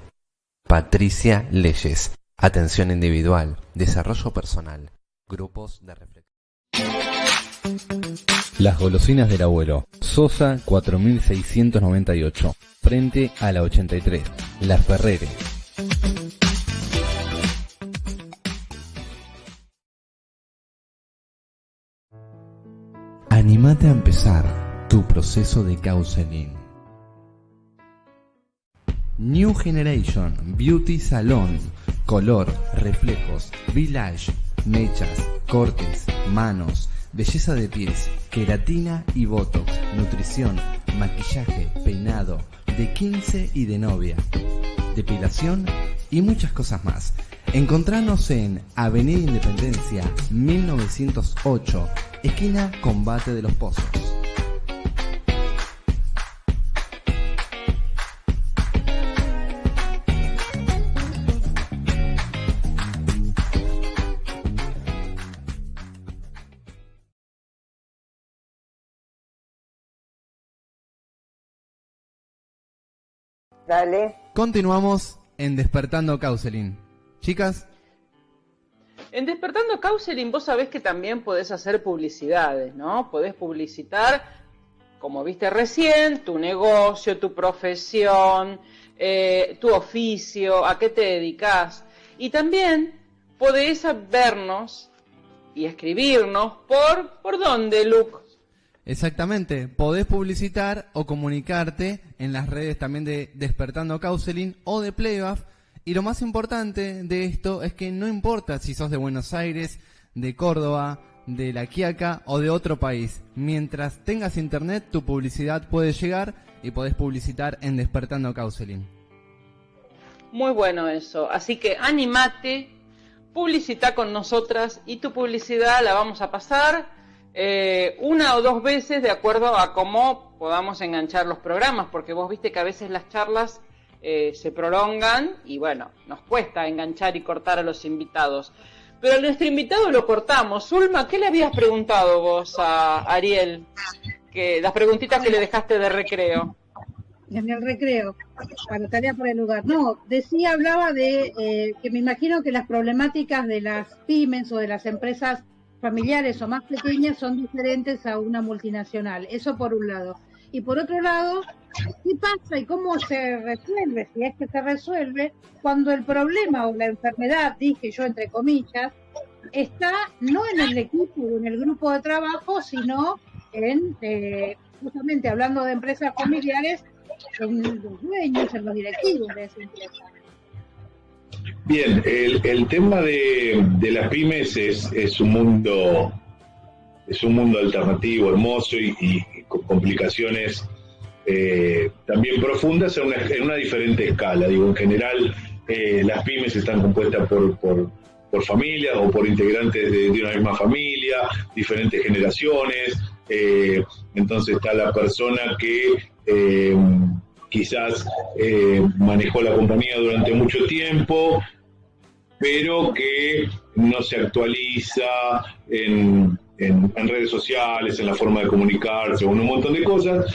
Patricia Leyes. Atención individual, desarrollo personal, grupos de reflexión. Las golosinas del abuelo. Sosa 4698. Frente a la 83. Las Ferreres. Anímate a empezar tu proceso de counseling. New Generation Beauty Salon. Color, reflejos, village, mechas, cortes, manos, belleza de pies, queratina y botox, nutrición, maquillaje, peinado, de 15 y de novia, depilación y muchas cosas más. Encontranos en Avenida Independencia 1908, esquina Combate de los Pozos. Dale. Continuamos en Despertando Counseling. Chicas. En Despertando Counseling vos sabés que también podés hacer publicidades, ¿no? Podés publicitar, como viste recién, tu negocio, tu profesión, tu oficio, a qué te dedicás. Y también podés vernos y escribirnos ¿por dónde, Luke? Exactamente, podés publicitar o comunicarte en las redes también de Despertando Counseling o de Playback. Y lo más importante de esto es que no importa si sos de Buenos Aires, de Córdoba, de La Quiaca o de otro país. Mientras tengas internet, tu publicidad puede llegar y podés publicitar en Despertando Counseling. Muy bueno eso, así que animate, publicita con nosotras y tu publicidad la vamos a pasar una o dos veces de acuerdo a cómo podamos enganchar los programas, porque vos viste que a veces las charlas se prolongan y bueno, nos cuesta enganchar y cortar a los invitados. Pero a nuestro invitado lo cortamos. Zulma, ¿qué le habías preguntado vos a Ariel? Que las preguntitas que le dejaste de recreo. En el recreo, para tarea por el lugar. No, hablaba de que me imagino que las problemáticas de las pymes o de las empresas familiares o más pequeñas son diferentes a una multinacional. Eso por un lado. Y por otro lado, ¿qué pasa y cómo se resuelve, si es que se resuelve, cuando el problema o la enfermedad, dije yo entre comillas, está no en el equipo o en el grupo de trabajo, sino en, justamente hablando de empresas familiares, en los dueños, en los directivos de esa empresa? Bien, el tema de las pymes es un mundo alternativo, hermoso y con complicaciones también profundas en una diferente escala. Digo, en general las pymes están compuestas por familias o por integrantes de una misma familia, diferentes generaciones. Entonces está la persona que quizás manejó la compañía durante mucho tiempo, pero que no se actualiza en redes sociales, en la forma de comunicarse, en un montón de cosas,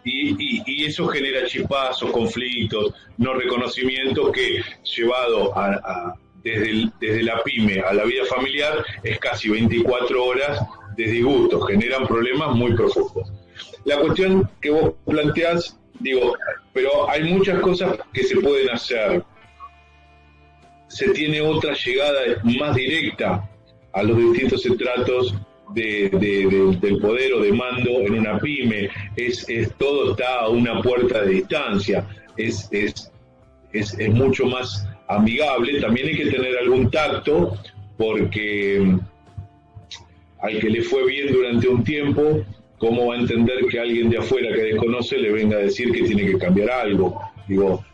y eso genera chispazos, conflictos, no reconocimiento que llevado desde la pyme a la vida familiar es casi 24 horas de disgustos, generan problemas muy profundos. La cuestión que vos planteás, digo, pero hay muchas cosas que se pueden hacer. Se tiene otra llegada más directa a los distintos estratos del poder o de mando en una pyme. Todo está a una puerta de distancia. Es mucho más amigable. También hay que tener algún tacto, porque al que le fue bien durante un tiempo, ¿cómo va a entender que alguien de afuera que desconoce le venga a decir que tiene que cambiar algo? Digo,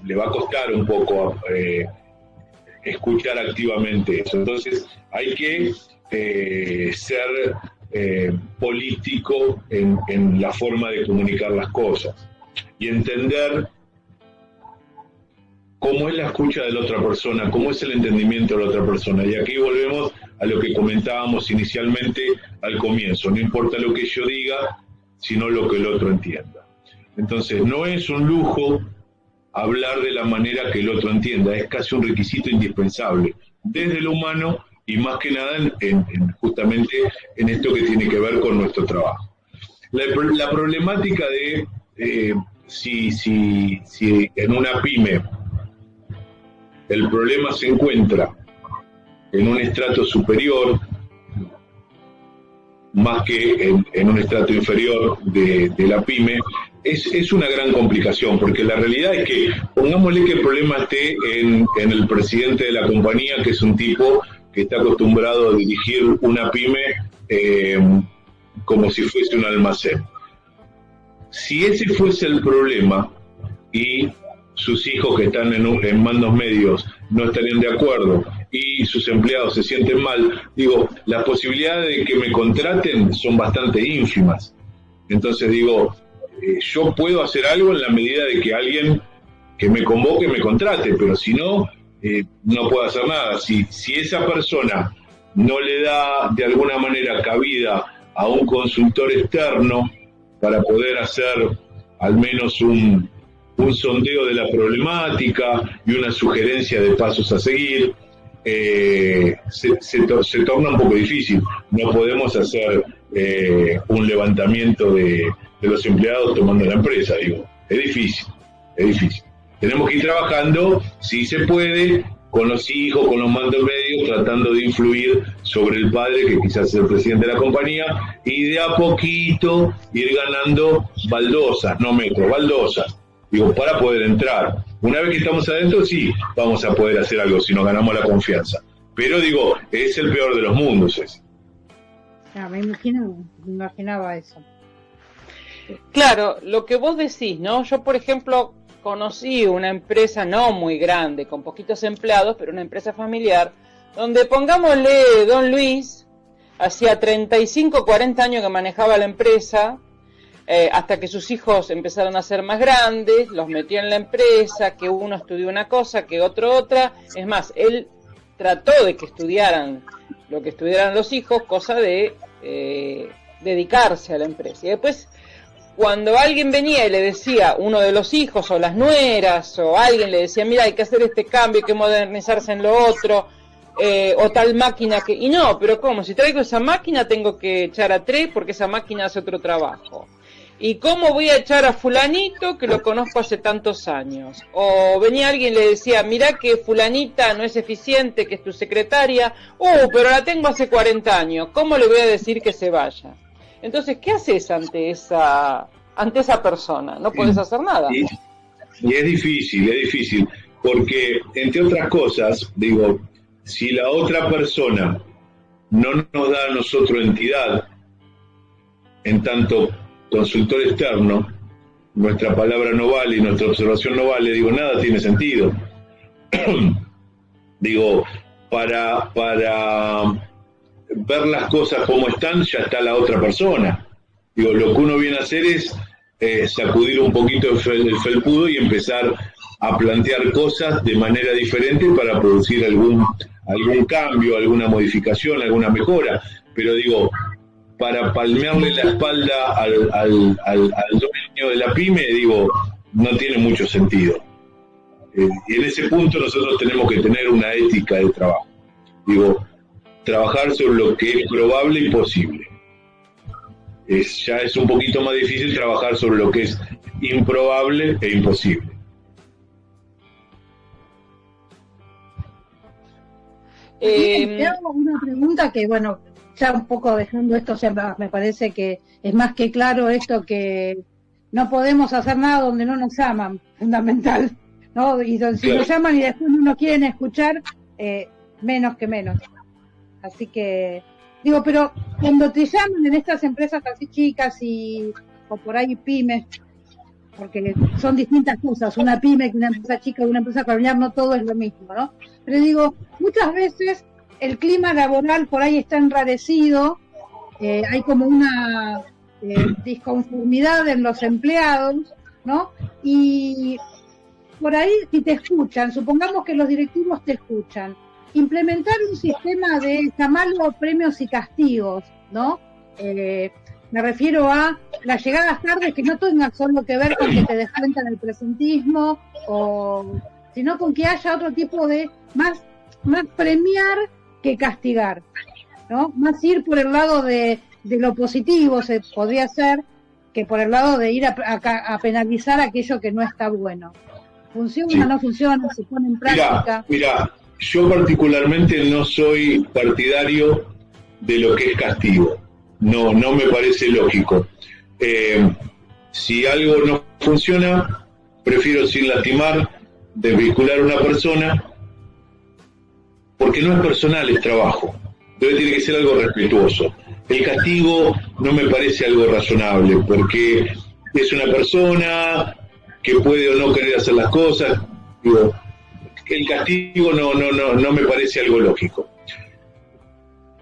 le va a costar un poco escuchar activamente eso. Entonces hay que ser político en la forma de comunicar las cosas y entender cómo es la escucha de la otra persona, cómo es el entendimiento de la otra persona. Y aquí volvemos a lo que comentábamos inicialmente al comienzo. No importa lo que yo diga, sino lo que el otro entienda. Entonces, no es un lujo hablar de la manera que el otro entienda, es casi un requisito indispensable, desde lo humano y más que nada justamente en esto que tiene que ver con nuestro trabajo. La problemática de si en una pyme el problema se encuentra en un estrato superior más que en un estrato inferior de la pyme, es una gran complicación, porque la realidad es que, pongámosle que el problema esté en el presidente de la compañía, que es un tipo que está acostumbrado a dirigir una pyme como si fuese un almacén. Si ese fuese el problema y sus hijos que están en mandos medios no estarían de acuerdo y sus empleados se sienten mal, digo, las posibilidades de que me contraten son bastante ínfimas. Entonces digo, yo puedo hacer algo en la medida de que alguien que me convoque me contrate, pero si no, no puedo hacer nada. Si esa persona no le da de alguna manera cabida a un consultor externo para poder hacer al menos un sondeo de la problemática y una sugerencia de pasos a seguir, se torna un poco difícil. No podemos hacer un levantamiento de los empleados tomando la empresa, digo. Es difícil. Tenemos que ir trabajando, si se puede, con los hijos, con los mandos medios, tratando de influir sobre el padre, que quizás es el presidente de la compañía, y de a poquito ir ganando baldosas, no metros, baldosas, digo, para poder entrar. Una vez que estamos adentro, sí, vamos a poder hacer algo si nos ganamos la confianza. Pero digo, es el peor de los mundos ese. Me imaginaba eso. Claro, lo que vos decís, ¿no? Yo, por ejemplo, conocí una empresa no muy grande, con poquitos empleados, pero una empresa familiar, donde, pongámosle, don Luis, hacía 35, 40 años que manejaba la empresa, hasta que sus hijos empezaron a ser más grandes, los metió en la empresa, que uno estudió una cosa, que otro otra. Es más, él trató de que estudiaran lo que estudiaran los hijos, cosa de dedicarse a la empresa. Y después, cuando alguien venía y le decía, uno de los hijos o las nueras o alguien le decía, mira, hay que hacer este cambio, hay que modernizarse en lo otro, o tal máquina que... Y no, pero ¿cómo? Si traigo esa máquina tengo que echar a 3 porque esa máquina hace otro trabajo. ¿Y cómo voy a echar a fulanito que lo conozco hace tantos años? O venía alguien y le decía, mira que fulanita no es eficiente, que es tu secretaria, pero la tengo hace 40 años, ¿cómo le voy a decir que se vaya? Entonces, ¿qué haces ante esa persona? No puedes hacer nada. Y es difícil, porque, entre otras cosas, digo, si la otra persona no nos da a nosotros entidad, en tanto consultor externo, nuestra palabra no vale y nuestra observación no vale, digo, nada tiene sentido. Digo, para ver las cosas como están, ya está la otra persona. Digo, lo que uno viene a hacer es sacudir un poquito el felpudo y empezar a plantear cosas de manera diferente para producir algún cambio, alguna modificación, alguna mejora. Pero digo, para palmearle la espalda al dueño de la pyme, digo, no tiene mucho sentido. Y en ese punto nosotros tenemos que tener una ética de trabajo. Digo, trabajar sobre lo que es probable y posible. Ya es un poquito más difícil trabajar sobre lo que es improbable e imposible. Te hago una pregunta que, bueno, ya un poco dejando esto, o sea, me parece que es más que claro esto, que no podemos hacer nada donde no nos llaman, fundamental, ¿no? Y donde, si nos llaman y después no nos quieren escuchar, menos que menos. Así que, digo, pero cuando te llaman en estas empresas así chicas o por ahí pymes, porque son distintas cosas, una pyme que una empresa chica o una empresa familiar, no todo es lo mismo, ¿no? Pero digo, muchas veces el clima laboral por ahí está enrarecido, hay como una disconformidad en los empleados, ¿no? Y por ahí, si te escuchan, supongamos que los directivos te escuchan, implementar un sistema de llamarlo premios y castigos, ¿no? Me refiero a las llegadas tardes que no tengan solo que ver con que te descuentan el presentismo, sino con que haya otro tipo de más premiar que castigar, ¿no? Más ir por el lado de lo positivo, se podría hacer, que por el lado de ir a penalizar aquello que no está bueno. ¿Funciona, sí, no funciona, se pone en práctica? Mira, yo particularmente no soy partidario de lo que es castigo. No me parece lógico. Si algo no funciona, prefiero sin lastimar desvincular a una persona, porque no es personal, es trabajo. Entonces tiene que ser algo respetuoso. El castigo no me parece algo razonable, porque es una persona que puede o no querer hacer las cosas. Digo, el castigo no me parece algo lógico.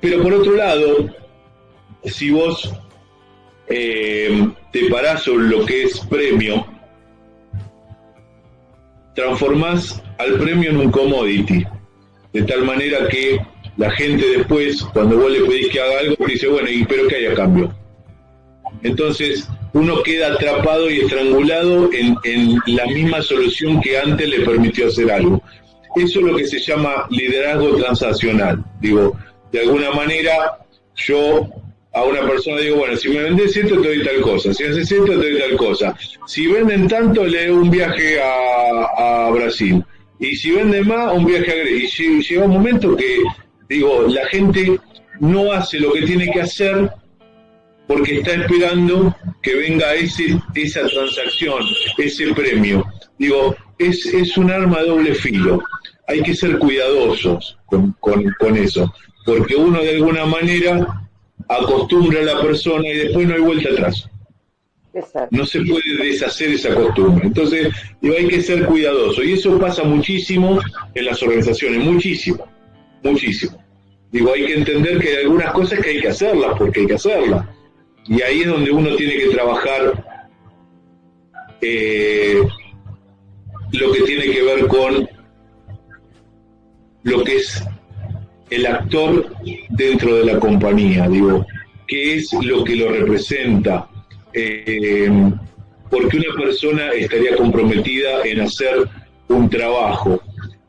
Pero por otro lado, si vos te parás sobre lo que es premio, transformás al premio en un commodity, de tal manera que la gente después, cuando vos le pedís que haga algo, dice, bueno, ¿pero qué hay a cambio? Entonces, uno queda atrapado y estrangulado en la misma solución que antes le permitió hacer algo. Eso es lo que se llama liderazgo transaccional. Digo, de alguna manera, yo a una persona digo, bueno, si me vendés esto, te doy tal cosa. Si haces esto, te doy tal cosa. Si venden tanto, le doy un viaje a Brasil. Y si venden más, un viaje a Grecia. Y llega un momento que, digo, la gente no hace lo que tiene que hacer porque está esperando que venga esa transacción, ese premio. Digo, es un arma de doble filo. Hay que ser cuidadosos con eso, porque uno de alguna manera acostumbra a la persona y después no hay vuelta atrás. Exacto. No se puede deshacer esa costumbre. Entonces, digo, hay que ser cuidadoso. Y eso pasa muchísimo en las organizaciones, muchísimo. Digo, hay que entender que hay algunas cosas que hay que hacerlas, porque hay que hacerlas. Y ahí es donde uno tiene que trabajar lo que tiene que ver con lo que es el actor dentro de la compañía, digo, qué es lo que lo representa, porque una persona estaría comprometida en hacer un trabajo,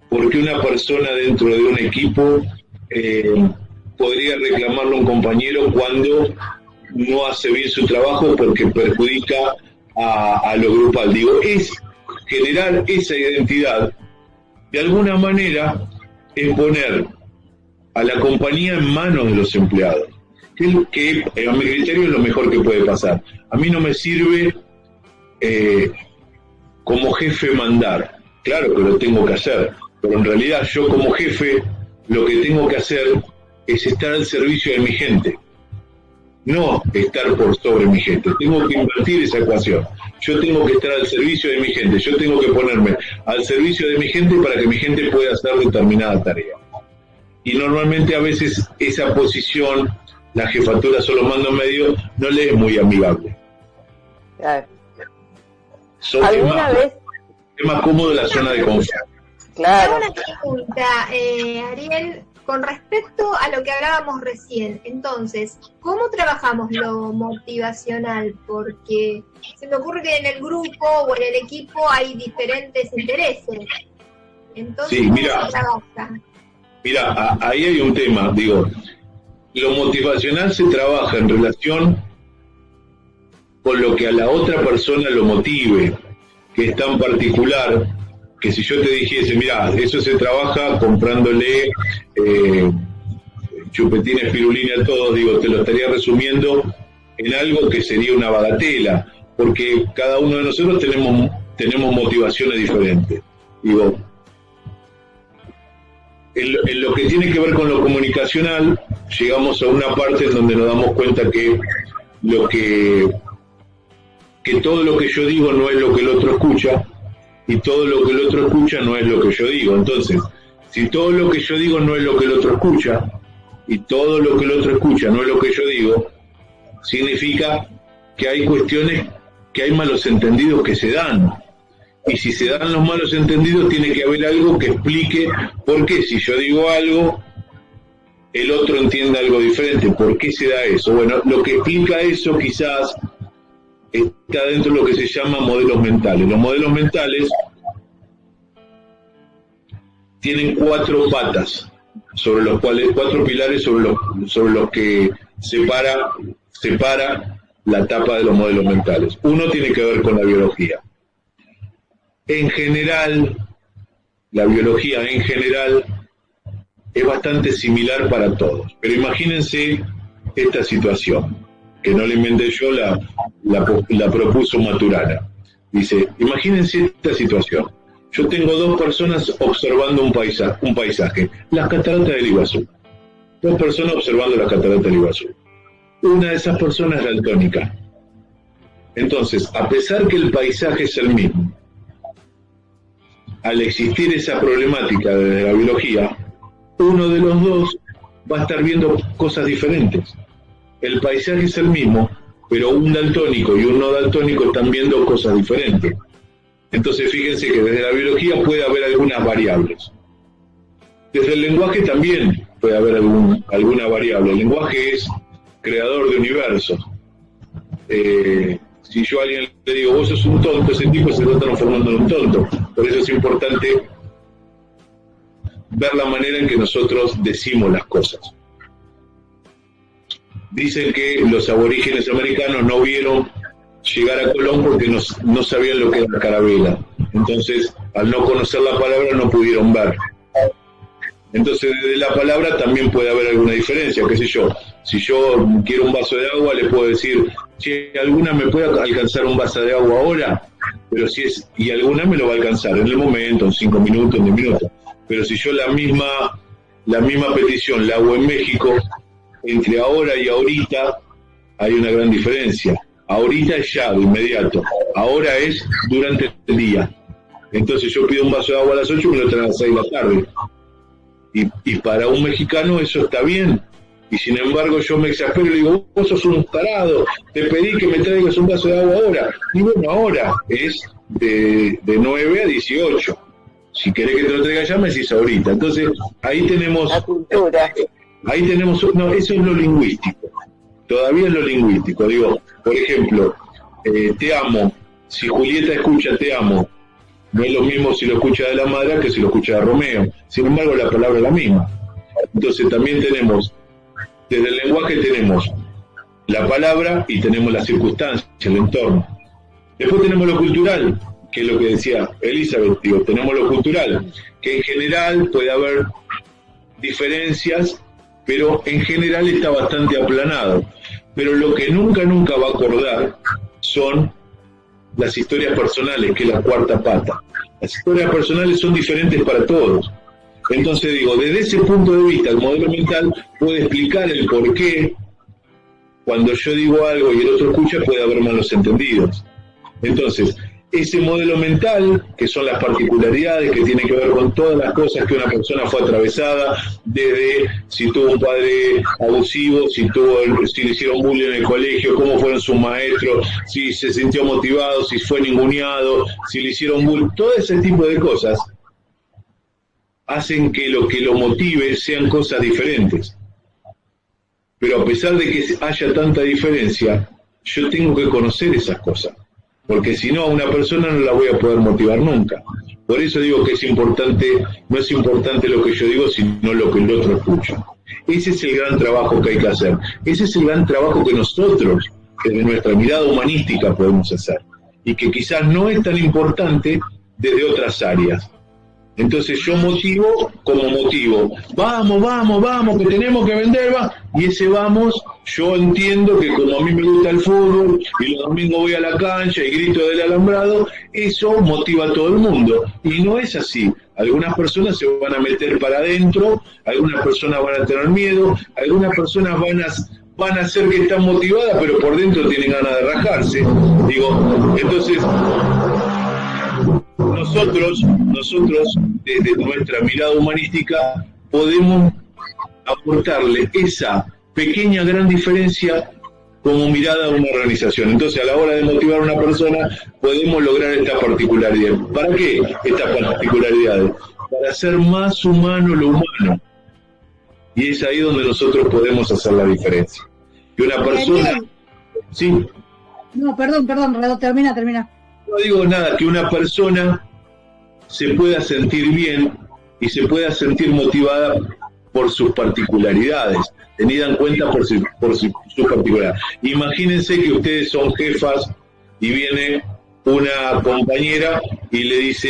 porque una persona dentro de un equipo podría reclamarle a un compañero cuando no hace bien su trabajo porque perjudica a lo grupal. Digo, es generar esa identidad, de alguna manera es poner a la compañía en manos de los empleados, que a mi criterio es lo mejor que puede pasar. A mí no me sirve como jefe mandar, claro que lo tengo que hacer, pero en realidad yo como jefe lo que tengo que hacer es estar al servicio de mi gente, no estar por sobre mi gente. Tengo que invertir esa ecuación. Yo tengo que estar al servicio de mi gente, yo tengo que ponerme al servicio de mi gente para que mi gente pueda hacer determinada tarea. Y normalmente a veces esa posición, la jefatura solo manda medio, no le es muy amigable. Claro. Es más cómodo la zona de confianza. Claro. Una pregunta, Ariel, con respecto a lo que hablábamos recién. Entonces, ¿cómo trabajamos lo motivacional? Porque se me ocurre que en el grupo o en el equipo hay diferentes intereses. Entonces, sí, ¿cómo se trabaja? Mira, ahí hay un tema, digo, lo motivacional se trabaja en relación con lo que a la otra persona lo motive, que es tan particular, que si yo te dijese, mira, eso se trabaja comprándole chupetines, pirulina a todos, digo, te lo estaría resumiendo en algo que sería una bagatela, porque cada uno de nosotros tenemos motivaciones diferentes. Digo, en lo que tiene que ver con lo comunicacional, llegamos a una parte en donde nos damos cuenta que todo lo que yo digo no es lo que el otro escucha, y todo lo que el otro escucha no es lo que yo digo. Entonces, si todo lo que yo digo no es lo que el otro escucha, y todo lo que el otro escucha no es lo que yo digo, significa que hay cuestiones, que hay malos entendidos que se dan. y si se dan los malos entendidos tiene que haber algo que explique por qué si yo digo algo el otro entiende algo diferente. ¿Por qué se da eso? Bueno, lo que explica eso quizás está dentro de lo que se llama modelos mentales. Los modelos mentales tienen 4 patas, sobre los cuales, 4 pilares sobre los que separa la tapa de los modelos mentales. Uno tiene que ver con la biología. En general, la biología en general es bastante similar para todos. Pero imagínense esta situación, que no la inventé yo, la propuso Maturana. Dice, imagínense esta situación. Yo tengo 2 personas observando un paisaje, las cataratas del Iguazú. 2 personas observando las cataratas del Iguazú. Una de esas personas es daltónica. Entonces, a pesar que el paisaje es el mismo, al existir esa problemática de la biología, uno de los 2 va a estar viendo cosas diferentes. El paisaje es el mismo, pero un daltónico y un no daltónico están viendo cosas diferentes. Entonces fíjense que desde la biología puede haber algunas variables. Desde el lenguaje también puede haber alguna variable. El lenguaje es creador de universos. Si yo a alguien le digo, vos sos un tonto, ese tipo se está transformando en un tonto. Por eso es importante ver la manera en que nosotros decimos las cosas. Dicen que los aborígenes americanos no vieron llegar a Colón porque no sabían lo que era la carabela. Entonces, al no conocer la palabra, no pudieron ver. Entonces, desde la palabra también puede haber alguna diferencia, qué sé yo. Si yo quiero un vaso de agua, le puedo decir, che, ¿alguna me puede alcanzar un vaso de agua ahora? Pero y alguna me lo va a alcanzar en el momento, en 5 minutos, en 10 minutos. Pero si yo la misma petición la hago en México, entre ahora y ahorita hay una gran diferencia. Ahorita es ya, de inmediato. Ahora es durante el día. Entonces yo pido un vaso de agua a las 8 y me lo traen a las 6 de la tarde. Y para un mexicano eso está bien. Y sin embargo yo me exaspero y le digo, vos sos un tarado, te pedí que me traigas un vaso de agua ahora. Y bueno, ahora es de 9 a 18. Si querés que te lo traiga ya, me decís ahorita. Entonces ahí tenemos... La cultura. Ahí tenemos... No, eso es lo lingüístico. Todavía es lo lingüístico. Digo, por ejemplo, te amo. Si Julieta escucha te amo, no es lo mismo si lo escucha de la madre que si lo escucha de Romeo. Sin embargo, la palabra es la misma. Entonces también tenemos, desde el lenguaje tenemos la palabra y tenemos la circunstancia, el entorno. Después tenemos lo cultural, que es lo que decía Elizabeth, digo, tenemos lo cultural, que en general puede haber diferencias, pero en general está bastante aplanado. Pero lo que nunca va a acordar son las historias personales, que es la cuarta pata. Las historias personales son diferentes para todos. Entonces digo, desde ese punto de vista, el modelo mental puede explicar el por qué cuando yo digo algo y el otro escucha puede haber malos entendidos. Entonces, ese modelo mental, que son las particularidades que tienen que ver con todas las cosas que una persona fue atravesada, desde si tuvo un padre abusivo, si le hicieron bullying en el colegio, cómo fueron sus maestros, si se sintió motivado, si fue ninguneado, si le hicieron bullying, todo ese tipo de cosas hacen que lo motive sean cosas diferentes. Pero a pesar de que haya tanta diferencia, yo tengo que conocer esas cosas, porque si no, a una persona no la voy a poder motivar nunca. Por eso digo que es importante, no es importante lo que yo digo, sino lo que el otro escucha. Ese es el gran trabajo que hay que hacer. Ese es el gran trabajo que nosotros, desde nuestra mirada humanística, podemos hacer. Y que quizás no es tan importante desde otras áreas. Entonces yo motivo como motivo. Vamos, que tenemos que vender, va. Y ese vamos, yo entiendo que como a mí me gusta el fútbol y los domingos voy a la cancha y grito del alambrado, eso motiva a todo el mundo. Y no es así. Algunas personas se van a meter para adentro, algunas personas van a tener miedo, algunas personas van a hacer que están motivadas, pero por dentro tienen ganas de rajarse. Digo, entonces... Nosotros, desde nuestra mirada humanística, podemos aportarle esa pequeña gran diferencia como mirada de una organización. Entonces, a la hora de motivar a una persona, podemos lograr esta particularidad. ¿Para qué estas particularidades? Para hacer más humano lo humano. Y es ahí donde nosotros podemos hacer la diferencia. Que una persona... ¿Sí? No, perdón, termina. No digo nada, que una persona se pueda sentir bien y se pueda sentir motivada por sus particularidades, tenida en cuenta por su particularidad. Imagínense que ustedes son jefas y viene una compañera y le dice,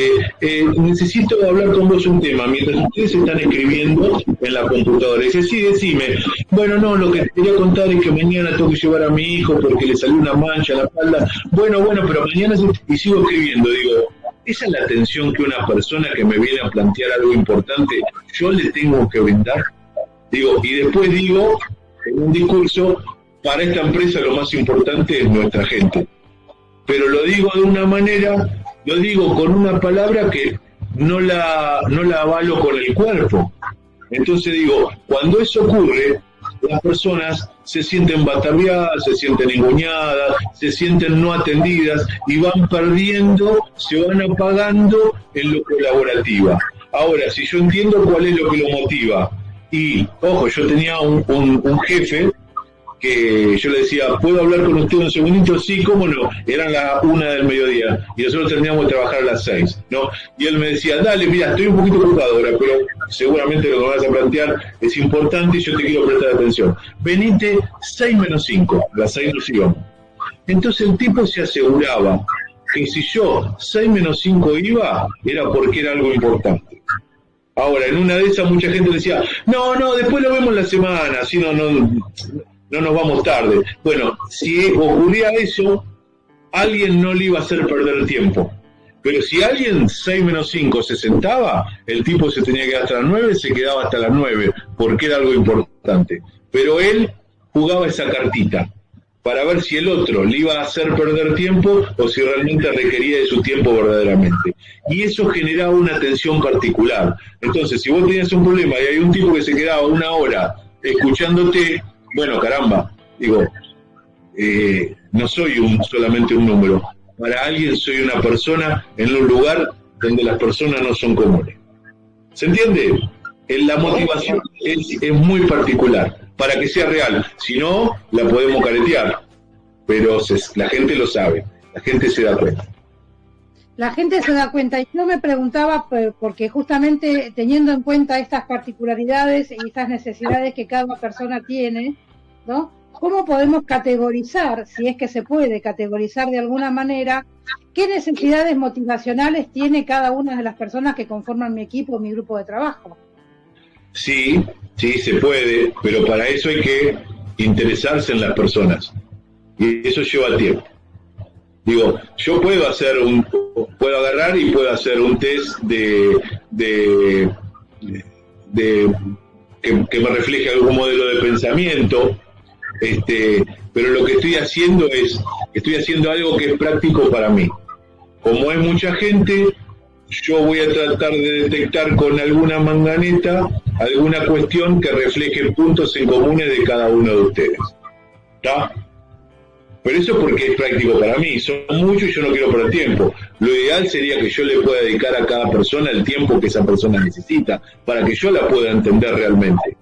necesito hablar con vos un tema, mientras ustedes están escribiendo en la computadora. Y dice, sí, decime. Bueno, no, lo que te quería contar es que mañana tengo que llevar a mi hijo porque le salió una mancha en la espalda. Bueno, pero mañana... Y sigo escribiendo, digo, esa es la atención que una persona que me viene a plantear algo importante, yo le tengo que brindar. Digo, y después digo, en un discurso, para esta empresa lo más importante es nuestra gente. Pero lo digo de una manera, lo digo con una palabra que no la avalo con el cuerpo. Entonces digo, cuando eso ocurre, las personas se sienten bataviadas, se sienten engañadas, se sienten no atendidas y van perdiendo, se van apagando en lo colaborativa. Ahora, si yo entiendo cuál es lo que lo motiva, y, ojo, yo tenía un jefe que yo le decía, ¿puedo hablar con usted un segundito? Sí, ¿cómo no? Eran las 1 del mediodía y nosotros terminamos de trabajar a las 6, ¿no? Y él me decía, dale, mira, estoy un poquito ocupado ahora, pero seguramente lo que me vas a plantear es importante y yo te quiero prestar atención. Venite 6 menos 5, a las 6 nos íbamos. Entonces el tipo se aseguraba que si yo 6 menos 5 iba, era porque era algo importante. Ahora, en una de esas mucha gente decía, no, después lo vemos la semana, así no nos vamos tarde. Bueno, si ocurría eso, alguien no le iba a hacer perder el tiempo. Pero si alguien 6 menos 5 se sentaba, el tipo se tenía que quedar hasta las 9, se quedaba hasta las 9, porque era algo importante. Pero él jugaba esa cartita para ver si el otro le iba a hacer perder tiempo o si realmente requería de su tiempo verdaderamente. Y eso generaba una tensión particular. Entonces, si vos tenías un problema y hay un tipo que se quedaba 1 hora escuchándote, bueno, caramba, digo, no soy solamente un número. Para alguien soy una persona en un lugar donde las personas no son comunes. ¿Se entiende? La motivación es muy particular para que sea real. Si no, la podemos caretear. Pero la gente lo sabe, la gente se da cuenta. La gente se da cuenta. Y yo me preguntaba, porque justamente teniendo en cuenta estas particularidades y estas necesidades que cada persona tiene, ¿no? ¿Cómo podemos categorizar, si es que se puede categorizar de alguna manera, qué necesidades motivacionales tiene cada una de las personas que conforman mi equipo o mi grupo de trabajo? Sí, se puede, pero para eso hay que interesarse en las personas. Y eso lleva tiempo. Digo, yo puedo agarrar y puedo hacer un test que me refleje algún modelo de pensamiento, pero lo que estoy haciendo algo que es práctico para mí. Como es mucha gente, yo voy a tratar de detectar con alguna manganeta alguna cuestión que refleje puntos en comunes de cada uno de ustedes. ¿Está? Pero eso porque es práctico para mí. Son muchos y yo no quiero perder tiempo. Lo ideal sería que yo le pueda dedicar a cada persona el tiempo que esa persona necesita para que yo la pueda entender realmente.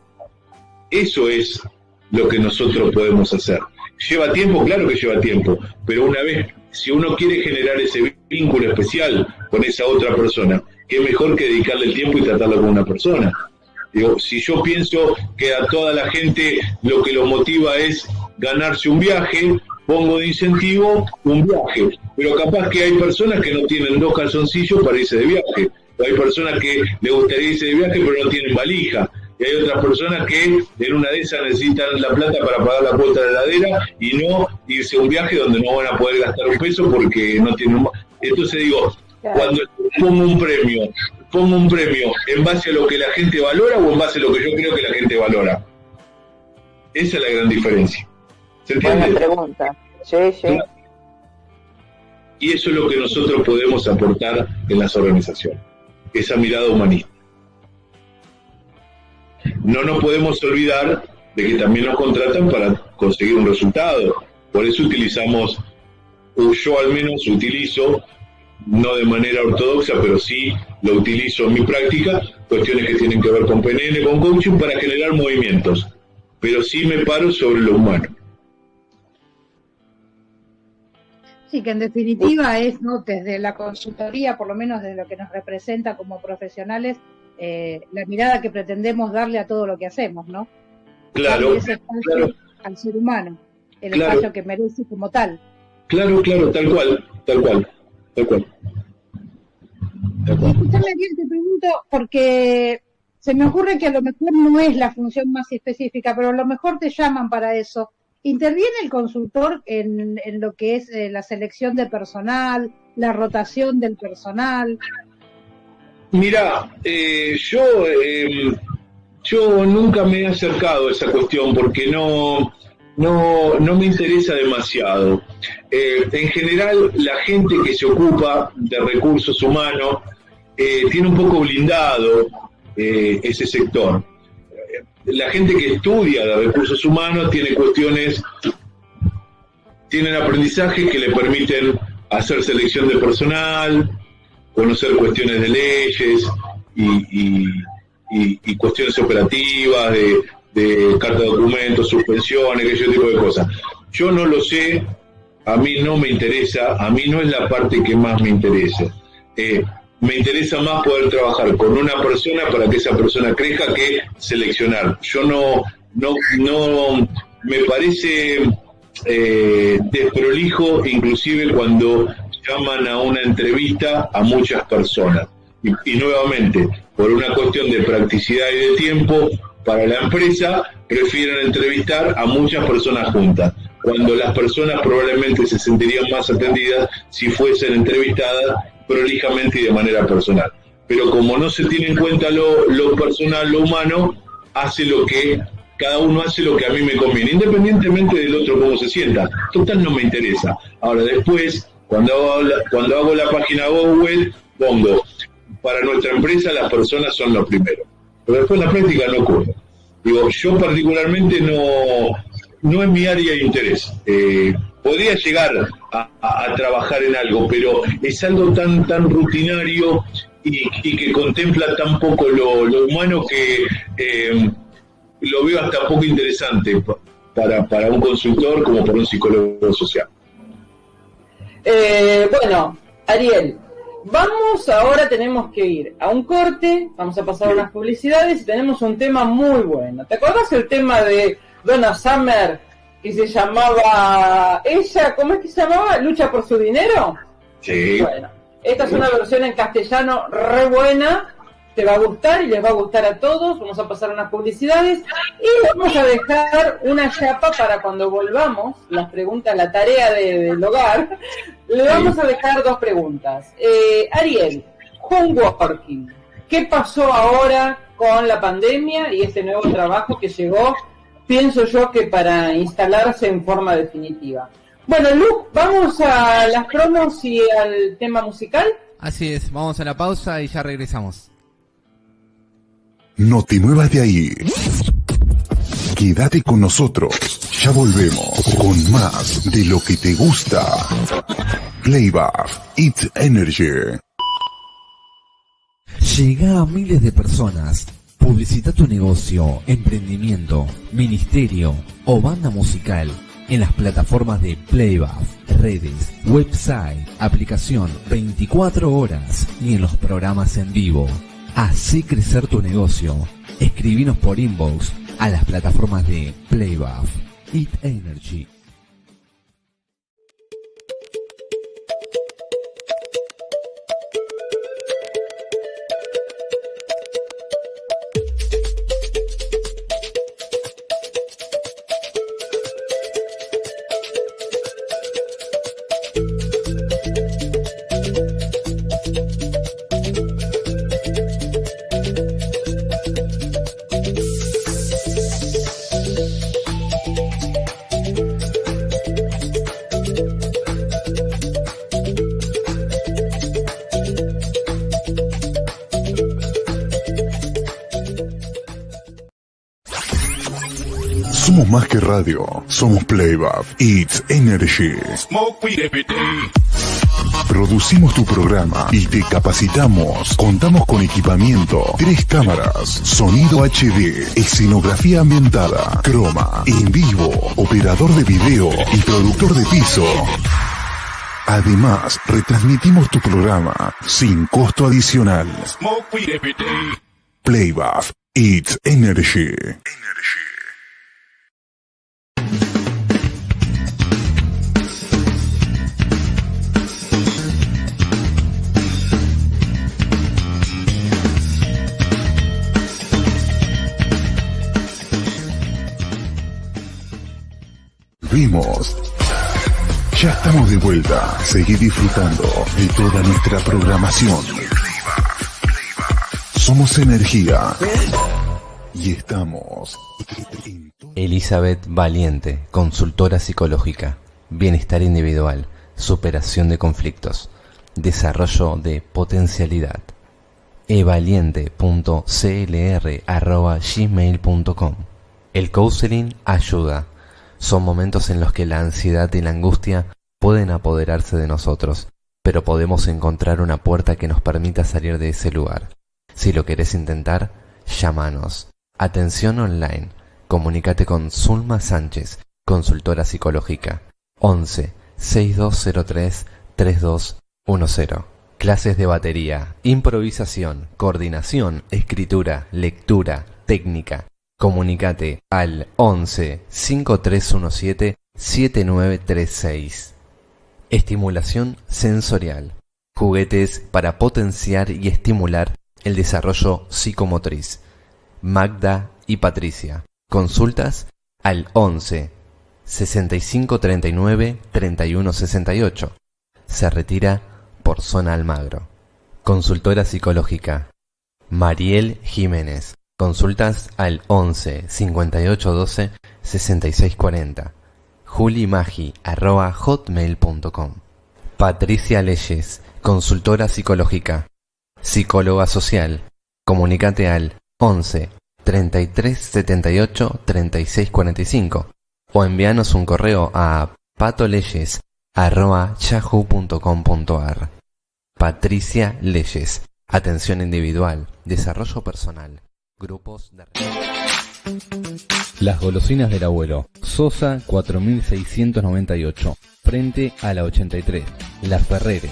Eso es lo que nosotros podemos hacer. ¿Lleva tiempo? Claro que lleva tiempo. Pero una vez, si uno quiere generar ese vínculo especial con esa otra persona, qué mejor que dedicarle el tiempo y tratarlo como una persona. Digo, si yo pienso que a toda la gente lo que los motiva es ganarse un viaje, pongo de incentivo un viaje, pero capaz que hay personas que no tienen 2 calzoncillos para irse de viaje, o hay personas que les gustaría irse de viaje pero no tienen valija, y hay otras personas que en una de esas necesitan la plata para pagar la cuota de la heladera y no irse a un viaje donde no van a poder gastar un peso porque no tienen. Entonces digo, cuando pongo un premio en base a lo que la gente valora o en base a lo que yo creo que la gente valora. Esa es la gran diferencia. ¿Se entiende? Buena pregunta. Sí. Y eso es lo que nosotros podemos aportar en las organizaciones, esa mirada humanista. No nos podemos olvidar de que también nos contratan para conseguir un resultado. Por eso utilizamos, o yo al menos utilizo, no de manera ortodoxa, pero sí lo utilizo en mi práctica, cuestiones que tienen que ver con PNL, con coaching, para generar movimientos. Pero sí me paro sobre lo humano. Sí, que en definitiva es, ¿no?, desde la consultoría, por lo menos desde lo que nos representa como profesionales, la mirada que pretendemos darle a todo lo que hacemos, ¿no? Claro, ese espacio claro. Al ser humano, el Claro. espacio que merece como tal. Claro, tal cual. Escúchame bien, te pregunto, porque se me ocurre que a lo mejor no es la función más específica, pero a lo mejor te llaman para eso. ¿Interviene el consultor en lo que es la selección de personal, la rotación del personal? Mira, yo nunca me he acercado a esa cuestión porque no me interesa demasiado. En general, la gente que se ocupa de recursos humanos tiene un poco blindado ese sector. La gente que estudia de recursos humanos tienen aprendizajes que le permiten hacer selección de personal, conocer cuestiones de leyes y cuestiones operativas, de carta de documentos, suspensiones, ese tipo de cosas. Yo no lo sé, a mí no me interesa, a mí no es la parte que más me interesa. Me interesa más poder trabajar con una persona para que esa persona crezca que seleccionar. Yo no me parece desprolijo, inclusive cuando llaman a una entrevista a muchas personas. Y nuevamente, por una cuestión de practicidad y de tiempo, para la empresa, prefieren entrevistar a muchas personas juntas, cuando las personas probablemente se sentirían más atendidas si fuesen entrevistadas prolijamente y de manera personal. Pero como no se tiene en cuenta lo personal, lo humano, cada uno hace lo que a mí me conviene, independientemente del otro cómo se sienta. Total, no me interesa. Ahora, después, cuando hago la página web, pongo, para nuestra empresa las personas son lo primero. Pero después en la práctica no ocurre. Digo, yo particularmente no es mi área de interés. Podría llegar a trabajar en algo, pero es algo tan rutinario y que contempla tan poco lo humano que lo veo hasta poco interesante para un consultor como para un psicólogo social. Bueno, Ariel, ahora tenemos que ir a un corte, vamos a pasar unas publicidades y tenemos un tema muy bueno. ¿Te acuerdas el tema de Donna Summer que se llamaba, ¿cómo es que se llamaba? ¿Lucha por su dinero? Sí. Bueno, esta es una versión en castellano re buena, te va a gustar y les va a gustar a todos. Vamos a pasar unas publicidades y vamos a dejar una chapa para cuando volvamos, las preguntas, la tarea del hogar, le vamos a dejar 2 preguntas. Ariel, homeworking, ¿qué pasó ahora con la pandemia y este nuevo trabajo que llegó, pienso yo, que para instalarse en forma definitiva? Bueno, Luke, vamos a las promos y al tema musical. Así es, vamos a la pausa y ya regresamos. No te muevas de ahí. Quédate con nosotros. Ya volvemos con más de lo que te gusta. Playback, It's Energy. Llega a miles de personas. Publicita tu negocio, emprendimiento, ministerio o banda musical en las plataformas de Playback, redes, website, aplicación 24 horas y en los programas en vivo. Hacé crecer tu negocio. Escribinos por inbox a las plataformas de Playback, It Energy. Somos más que radio, somos Playbath, It's Energy. Producimos tu programa y te capacitamos. Contamos con equipamiento, 3 cámaras, sonido HD, escenografía ambientada, croma, en vivo, operador de video y productor de piso. Además, retransmitimos tu programa sin costo adicional. Playbath, It's Energy. Vimos. Ya estamos de vuelta. Seguí disfrutando de toda nuestra programación. Somos energía. Y estamos. Elizabeth Valiente, consultora psicológica, bienestar individual, superación de conflictos, desarrollo de potencialidad. evaliente.clr@gmail.com. El counseling ayuda. Son momentos en los que la ansiedad y la angustia pueden apoderarse de nosotros, pero podemos encontrar una puerta que nos permita salir de ese lugar. Si lo querés intentar, llámanos. Atención online. Comunícate con Zulma Sánchez, consultora psicológica. 11 6203 3210. Clases de batería, improvisación, coordinación, escritura, lectura, técnica. Comunícate al 11 5317 7936. Estimulación sensorial. Juguetes para potenciar y estimular el desarrollo psicomotriz. Magda y Patricia. Consultas al 11 6539 3168. Se retira por Zona Almagro. Consultora psicológica Mariel Jiménez. Consultas al 11 5812 6640. julimagi@hotmail.com. Patricia Leyes, consultora psicológica, psicóloga social. Comunícate al 11 33 78 36 45 o envíanos un correo a patoleyes@yahoo.com.ar. Patricia Leyes, atención individual, desarrollo personal, grupos de... Las golosinas del abuelo, Sosa 4698, frente a la 83, La Ferrere.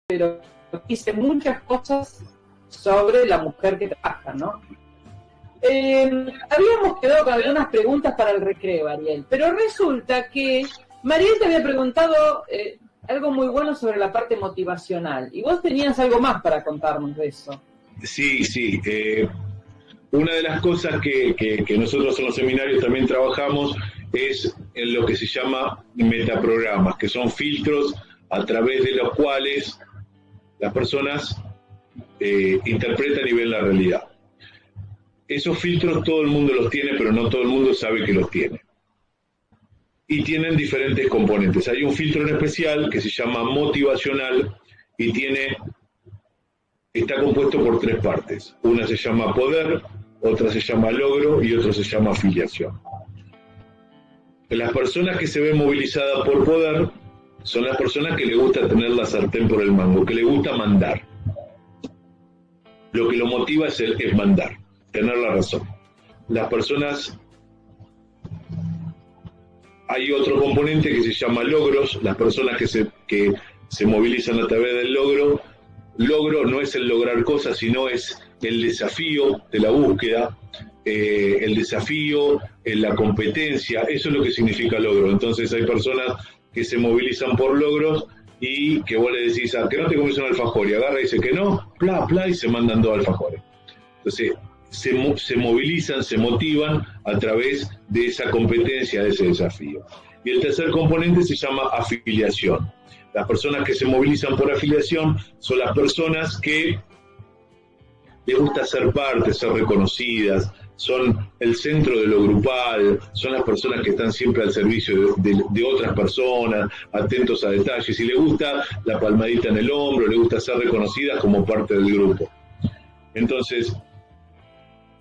Pero hice muchas cosas sobre la mujer que trabaja, ¿no? Habíamos quedado con algunas preguntas para el recreo, Ariel, pero resulta que Mariel te había preguntado algo muy bueno sobre la parte motivacional, y vos tenías algo más para contarnos de eso. Sí. Una de las cosas que nosotros en los seminarios también trabajamos es en lo que se llama metaprogramas, que son filtros a través de los cuales las personas interpretan y ven la realidad. Esos filtros todo el mundo los tiene, pero no todo el mundo sabe que los tiene. Y tienen diferentes componentes. Hay un filtro en especial que se llama motivacional y está compuesto por 3 partes. Una se llama poder, otra se llama logro y otra se llama afiliación. Las personas que se ven movilizadas por poder son las personas que le gusta tener la sartén por el mango, que le gusta mandar. Lo que lo motiva es mandar, tener la razón. Las personas... Hay otro componente que se llama logros, las personas que se movilizan a través del logro. Logro no es el lograr cosas, sino es el desafío de la búsqueda, el desafío en la competencia, eso es lo que significa logro. Entonces hay personas que se movilizan por logros y que vos le decís, que no te comes un alfajor, y agarra y dice que no, y se mandan 2 alfajores. Entonces se movilizan, se motivan a través de esa competencia, de ese desafío. Y el tercer componente se llama afiliación. Las personas que se movilizan por afiliación son las personas que les gusta ser parte, ser reconocidas, son el centro de lo grupal, son las personas que están siempre al servicio de otras personas, atentos a detalles, y les gusta la palmadita en el hombro, les gusta ser reconocidas como parte del grupo. Entonces,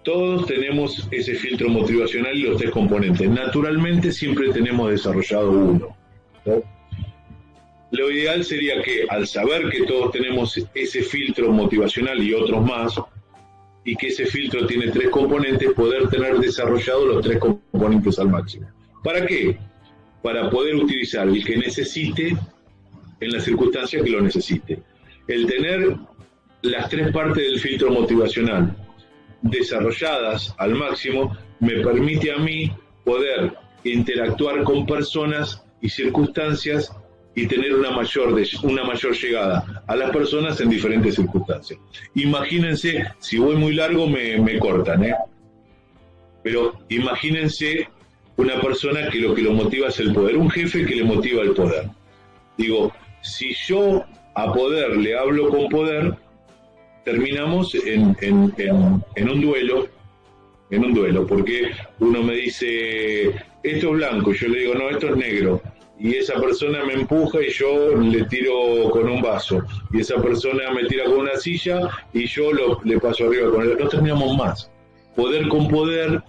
todos tenemos ese filtro motivacional y los 3 componentes. Naturalmente siempre tenemos desarrollado uno, ¿no? Lo ideal sería que, al saber que todos tenemos ese filtro motivacional y otros más, y que ese filtro tiene 3 componentes, poder tener desarrollados los 3 componentes al máximo. ¿Para qué? Para poder utilizar el que necesite en la circunstancia que lo necesite. El tener las 3 partes del filtro motivacional desarrolladas al máximo me permite a mí poder interactuar con personas y circunstancias y tener una mayor llegada a las personas en diferentes circunstancias. Imagínense, si voy muy largo me cortan, pero imagínense una persona que lo motiva es el poder, un jefe que le motiva el poder. Digo, si yo a poder le hablo con poder, terminamos en un duelo, porque uno me dice, esto es blanco, y yo le digo, no, esto es negro. Y esa persona me empuja y yo le tiro con un vaso, y esa persona me tira con una silla y yo le paso arriba con él. No terminamos más. Poder con poder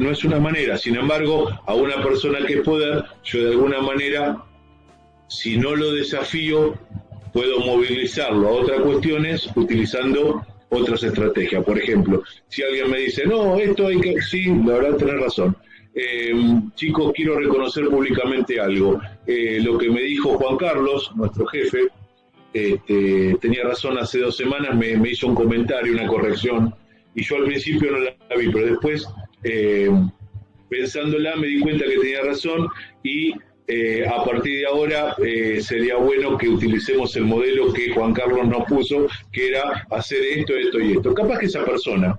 no es una manera. Sin embargo, a una persona que es poder, yo de alguna manera, si no lo desafío, puedo movilizarlo a otras cuestiones utilizando otras estrategias. Por ejemplo, si alguien me dice, no, esto hay que... Sí, la verdad tenés razón. Chicos, quiero reconocer públicamente algo. Lo que me dijo Juan Carlos, nuestro jefe, tenía razón. Hace 2 semanas me hizo un comentario, una corrección, y yo al principio no la vi, pero después, pensándola, me di cuenta que tenía razón, y a partir de ahora sería bueno que utilicemos el modelo que Juan Carlos nos puso, que era hacer esto, esto y esto. Capaz que esa persona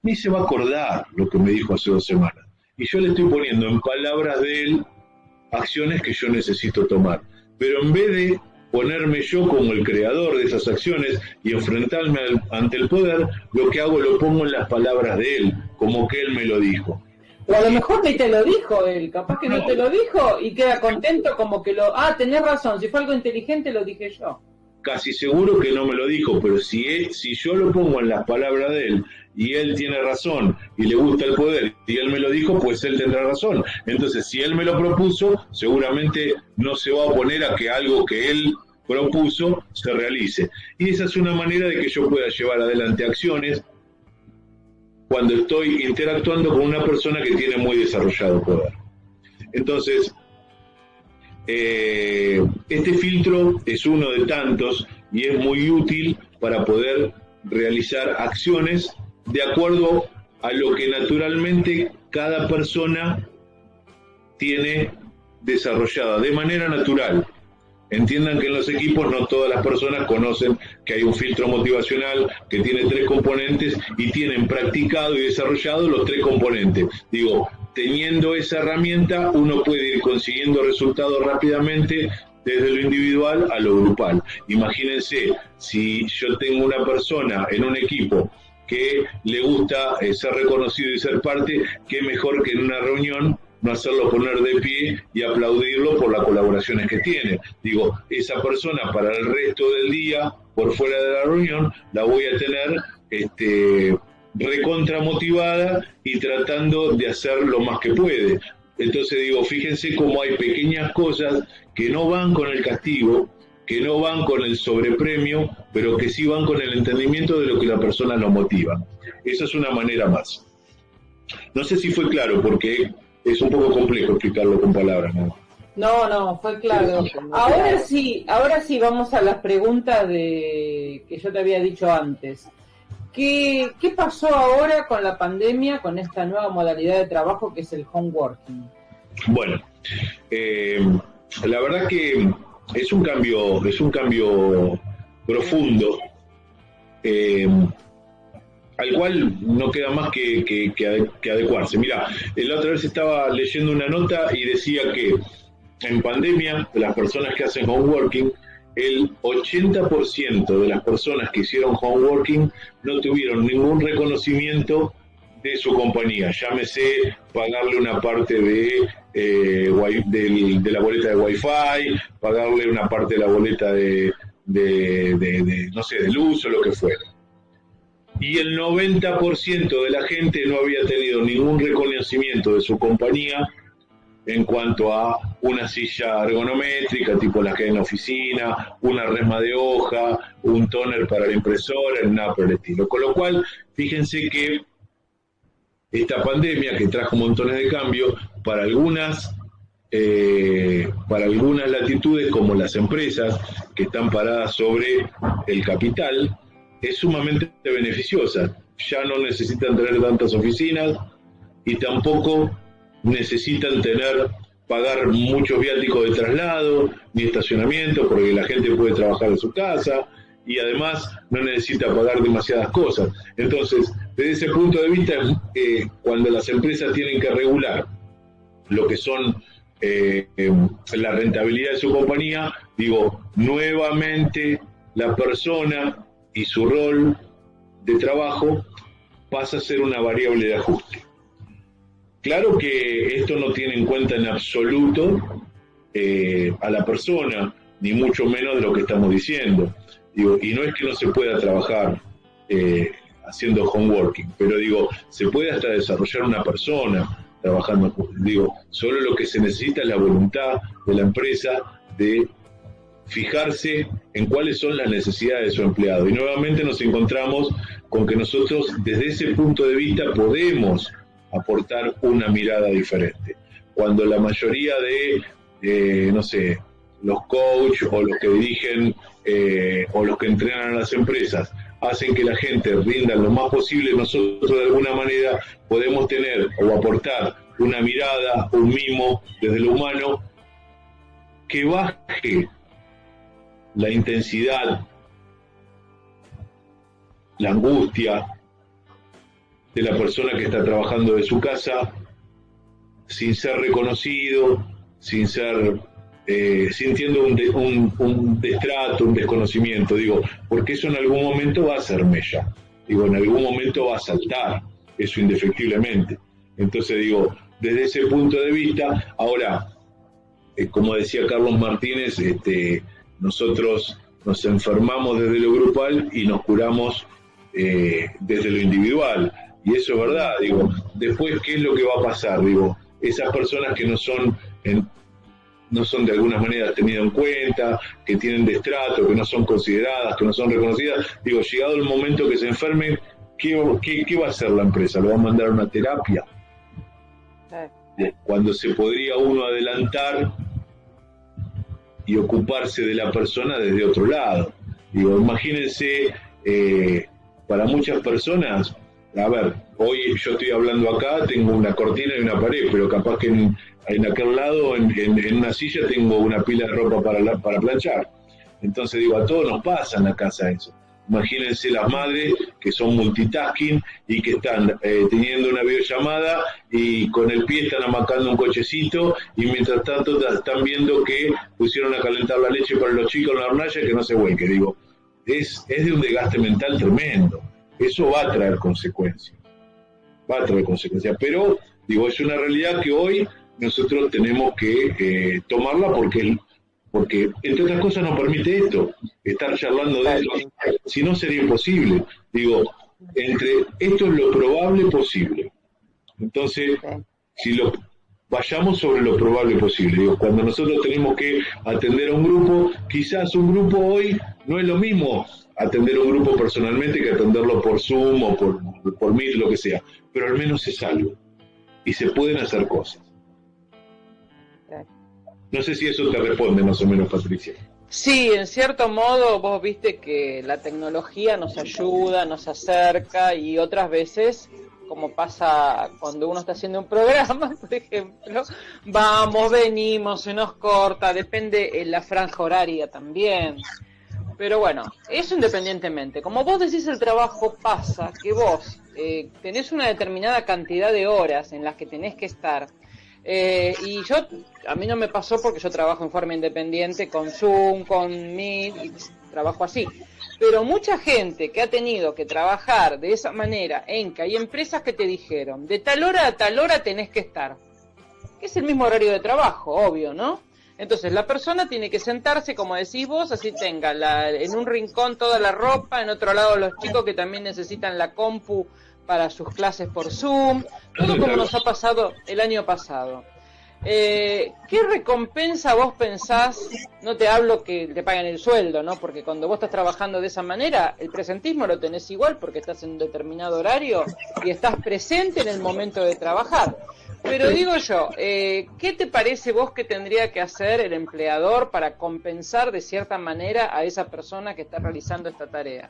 ni se va a acordar lo que me dijo hace 2 semanas. Y yo le estoy poniendo en palabras de él acciones que yo necesito tomar. Pero en vez de ponerme yo como el creador de esas acciones y enfrentarme ante el poder, lo que hago lo pongo en las palabras de él, como que él me lo dijo. O a lo mejor ni te lo dijo él, capaz que no te lo dijo y queda contento como que tenés razón, si fue algo inteligente lo dije yo. Casi seguro que no me lo dijo, pero si yo lo pongo en las palabras de él y él tiene razón y le gusta el poder y él me lo dijo, pues él tendrá razón. Entonces, si él me lo propuso, seguramente no se va a oponer a que algo que él propuso se realice. Y esa es una manera de que yo pueda llevar adelante acciones cuando estoy interactuando con una persona que tiene muy desarrollado poder. Entonces, este filtro es uno de tantos y es muy útil para poder realizar acciones de acuerdo a lo que naturalmente cada persona tiene desarrollada, de manera natural. Entiendan que en los equipos no todas las personas conocen que hay un filtro motivacional que tiene 3 componentes y tienen practicado y desarrollado los 3 componentes. Digo, teniendo esa herramienta uno puede ir consiguiendo resultados rápidamente desde lo individual a lo grupal. Imagínense, si yo tengo una persona en un equipo que le gusta ser reconocido y ser parte, qué mejor que en una reunión no hacerlo poner de pie y aplaudirlo por las colaboraciones que tiene. Digo, esa persona para el resto del día, por fuera de la reunión, la voy a tener recontra motivada y tratando de hacer lo más que puede. Entonces digo, fíjense cómo hay pequeñas cosas que no van con el castigo, que no van con el sobrepremio, pero que sí van con el entendimiento de lo que la persona lo motiva. Esa es una manera más. No sé si fue claro, porque es un poco complejo explicarlo con palabras, ¿no? No, fue claro. Ahora sí vamos a las preguntas que yo te había dicho antes. ¿Qué pasó ahora con la pandemia, con esta nueva modalidad de trabajo que es el home working? Bueno, la verdad que es un cambio profundo, al cual no queda más que adecuarse. Mirá, la otra vez estaba leyendo una nota y decía que en pandemia las personas que hacen home working el 80% de las personas que hicieron homeworking no tuvieron ningún reconocimiento de su compañía. Llámese pagarle una parte de la boleta de Wi-Fi, pagarle una parte de la boleta de no sé, de luz o lo que fuera. Y el 90% de la gente no había tenido ningún reconocimiento de su compañía en cuanto a una silla ergonométrica, tipo la que hay en la oficina, una resma de hoja, un toner para la impresora, nada por el estilo. Con lo cual, fíjense que esta pandemia, que trajo montones de cambios, para algunas latitudes, como las empresas que están paradas sobre el capital, es sumamente beneficiosa. Ya no necesitan tener tantas oficinas y tampoco necesitan pagar muchos viáticos de traslado ni estacionamiento, porque la gente puede trabajar en su casa y además no necesita pagar demasiadas cosas. Entonces, desde ese punto de vista, cuando las empresas tienen que regular lo que son la rentabilidad de su compañía, digo, nuevamente la persona y su rol de trabajo pasa a ser una variable de ajuste. Claro que esto no tiene en cuenta en absoluto a la persona, ni mucho menos de lo que estamos diciendo. Digo, y no es que no se pueda trabajar haciendo homeworking, pero digo, se puede hasta desarrollar una persona trabajando. Digo, solo lo que se necesita es la voluntad de la empresa de fijarse en cuáles son las necesidades de su empleado. Y nuevamente nos encontramos con que nosotros desde ese punto de vista podemos aportar una mirada diferente. Cuando la mayoría de, no sé, los coaches o los que dirigen o los que entrenan a las empresas hacen que la gente rinda lo más posible, nosotros de alguna manera podemos tener o aportar una mirada, un mimo desde lo humano que baje la intensidad, la angustia de la persona que está trabajando de su casa sin ser reconocido, sin ser sintiendo un destrato, un desconocimiento, digo, porque eso en algún momento va a ser mella, digo, en algún momento va a saltar, eso indefectiblemente. Entonces digo, desde ese punto de vista, ahora, como decía Carlos Martínez, nosotros nos enfermamos desde lo grupal y nos curamos desde lo individual, y eso es verdad. Digo, después, ¿qué es lo que va a pasar? Digo, esas personas que no son de alguna manera tenidas en cuenta, que tienen destrato, que no son consideradas, que no son reconocidas, digo, llegado el momento que se enfermen, ¿qué va a hacer la empresa? ¿Lo va a mandar a una terapia? Cuando se podría uno adelantar y ocuparse de la persona desde otro lado. Digo, imagínense, para muchas personas, a ver, hoy yo estoy hablando acá, tengo una cortina y una pared, pero capaz que en aquel lado, en una silla, tengo una pila de ropa para planchar. Entonces digo, a todos nos pasa en la casa eso. Imagínense las madres que son multitasking y que están teniendo una videollamada y con el pie están amacando un cochecito y mientras tanto están viendo que pusieron a calentar la leche para los chicos en la hornalla que no se vuelque. Digo, es de un desgaste mental tremendo. Eso va a traer consecuencias. Pero, digo, es una realidad que hoy nosotros tenemos que tomarla porque, entre otras cosas, nos permite esto, estar charlando de esto. Si no, sería imposible. Digo, esto es lo probable posible. Entonces, vayamos sobre lo probable posible. Digo, cuando nosotros tenemos que atender a un grupo, quizás un grupo hoy no es lo mismo atender a un grupo personalmente que atenderlo por Zoom o por Meet, lo que sea. Pero al menos es algo. Y se pueden hacer cosas. No sé si eso te responde más o menos, Patricia. Sí, en cierto modo vos viste que la tecnología nos ayuda, nos acerca y otras veces, como pasa cuando uno está haciendo un programa, por ejemplo, vamos, venimos, se nos corta, depende en la franja horaria también. Pero bueno, eso independientemente. Como vos decís, el trabajo pasa, que vos tenés una determinada cantidad de horas en las que tenés que estar Y a mí no me pasó porque yo trabajo en forma independiente con Zoom, con Meet, y trabajo así. Pero mucha gente que ha tenido que trabajar de esa manera, que hay empresas que te dijeron, de tal hora a tal hora tenés que estar, que es el mismo horario de trabajo, obvio, ¿no? Entonces la persona tiene que sentarse, como decís vos, así tenga en un rincón toda la ropa, en otro lado los chicos que también necesitan la compu para sus clases por Zoom, todo como nos ha pasado el año pasado. ¿Qué recompensa vos pensás? No te hablo que te paguen el sueldo, ¿no? Porque cuando vos estás trabajando de esa manera, el presentismo lo tenés igual porque estás en un determinado horario y estás presente en el momento de trabajar. Pero digo yo, ¿qué te parece vos que tendría que hacer el empleador para compensar de cierta manera a esa persona que está realizando esta tarea?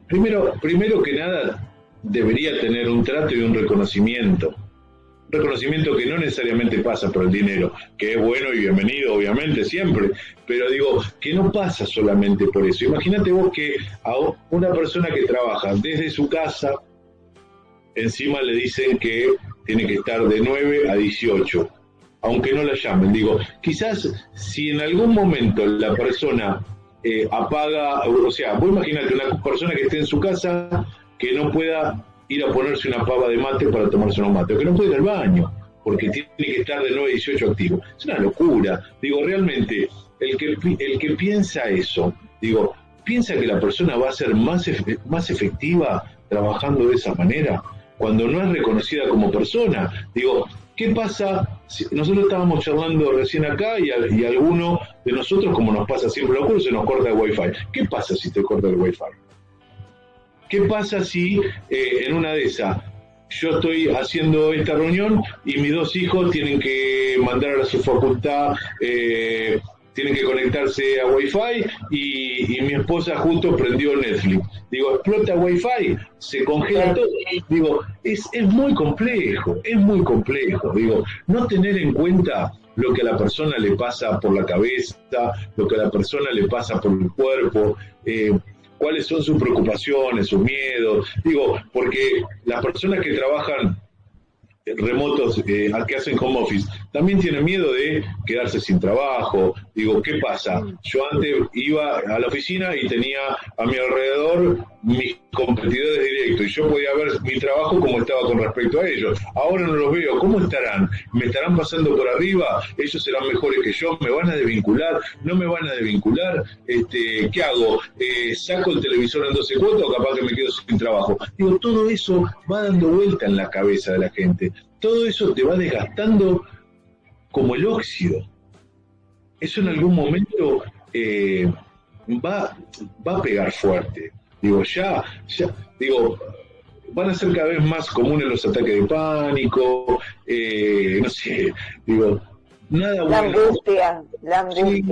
Primero que nada, debería tener un trato y un reconocimiento. Reconocimiento que no necesariamente pasa por el dinero, que es bueno y bienvenido, obviamente, siempre, pero digo, que no pasa solamente por eso. Imagínate vos que a una persona que trabaja desde su casa, encima le dicen que tiene que estar de 9 a 18, aunque no la llamen. Digo, quizás si en algún momento la persona apaga, o sea, vos imaginate una persona que esté en su casa que no pueda ir a ponerse una pava de mate para tomarse unos mates, o que no puede ir al baño, porque tiene que estar de 9 a 18 activo. Es una locura. Digo, realmente, el que piensa eso, digo, piensa que la persona va a ser más efectiva trabajando de esa manera, cuando no es reconocida como persona. Digo, ¿qué pasa? Si nosotros estábamos charlando recién acá y alguno de nosotros, como nos pasa siempre en los cursos, se nos corta el wifi. ¿Qué pasa si te corta el wifi? ¿Qué pasa si en una de esas yo estoy haciendo esta reunión y mis dos hijos tienen que mandar a su facultad, tienen que conectarse a Wi-Fi y mi esposa justo prendió Netflix? Digo, explota Wi-Fi, se congela todo. Digo, es muy complejo, Digo, no tener en cuenta lo que a la persona le pasa por la cabeza, lo que a la persona le pasa por el cuerpo, cuáles son sus preocupaciones, sus miedos. Digo, porque las personas que trabajan remotos, que hacen home office, también tienen miedo de quedarse sin trabajo. Digo, ¿qué pasa? Yo antes iba a la oficina y tenía a mi alrededor mis competidores directos y yo podía ver mi trabajo como estaba con respecto a ellos. Ahora no los veo. ¿Cómo estarán? ¿Me estarán pasando por arriba? ¿Ellos serán mejores que yo? ¿Me van a desvincular? ¿No me van a desvincular? ¿Qué hago? ¿Saco el televisor en 12 cuotas o capaz que me quedo sin trabajo? Digo, todo eso va dando vuelta en la cabeza de la gente. Todo eso te va desgastando como el óxido. Eso en algún momento va a pegar fuerte. Digo, ya, van a ser cada vez más comunes los ataques de pánico, no sé, digo, nada bueno. La angustia. Sí,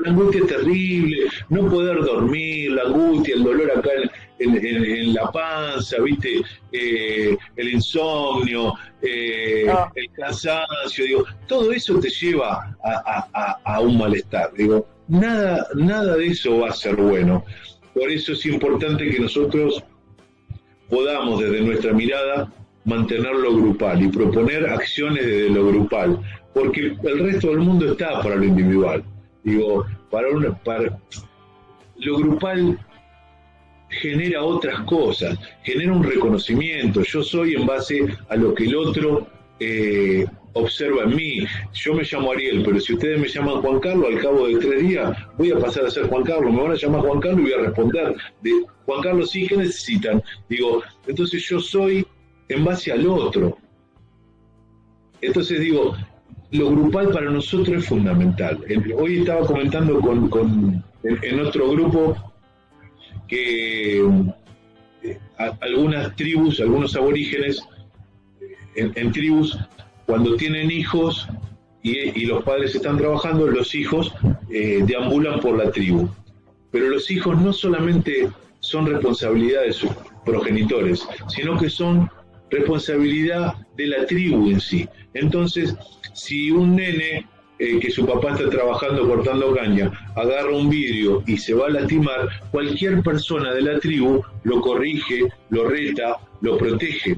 la angustia es terrible, no poder dormir, la angustia, el dolor acá en la panza, ¿viste? El insomnio, el cansancio, digo, todo eso te lleva a un malestar. Digo, nada de eso va a ser bueno. Por eso es importante que nosotros podamos desde nuestra mirada mantener lo grupal y proponer acciones desde lo grupal, porque el resto del mundo está para lo individual. Digo, para lo grupal genera otras cosas, genera un reconocimiento. Yo soy en base a lo que el otro observa en mí. Yo me llamo Ariel, pero si ustedes me llaman Juan Carlos, al cabo de 3 días voy a pasar a ser Juan Carlos. Me van a llamar Juan Carlos y voy a responder de Juan Carlos, sí, ¿qué necesitan? Digo, entonces yo soy en base al otro. Entonces digo, lo grupal para nosotros es fundamental. Hoy estaba comentando en otro grupo que algunas tribus, algunos aborígenes en tribus, cuando tienen hijos y los padres están trabajando, los hijos deambulan por la tribu. Pero los hijos no solamente son responsabilidad de sus progenitores, sino que son responsabilidad de la tribu en sí. Entonces, si un nene que su papá está trabajando cortando caña, agarra un vidrio y se va a lastimar, cualquier persona de la tribu lo corrige, lo reta, lo protege.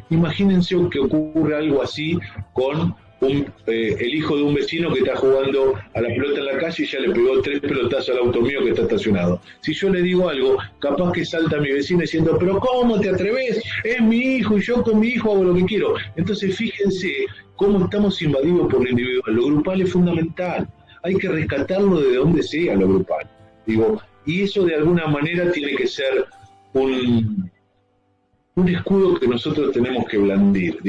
Imagínense que ocurra algo así con el hijo de un vecino que está jugando a la pelota en la calle y ya le pegó 3 pelotazos al auto mío que está estacionado. Si yo le digo algo, capaz que salta mi vecino diciendo, pero ¿cómo te atreves? Es mi hijo y yo con mi hijo hago lo que quiero. Entonces fíjense cómo estamos invadidos por lo individual. Lo grupal es fundamental. Hay que rescatarlo de donde sea lo grupal. Y eso de alguna manera tiene que ser un escudo que nosotros tenemos que blandir.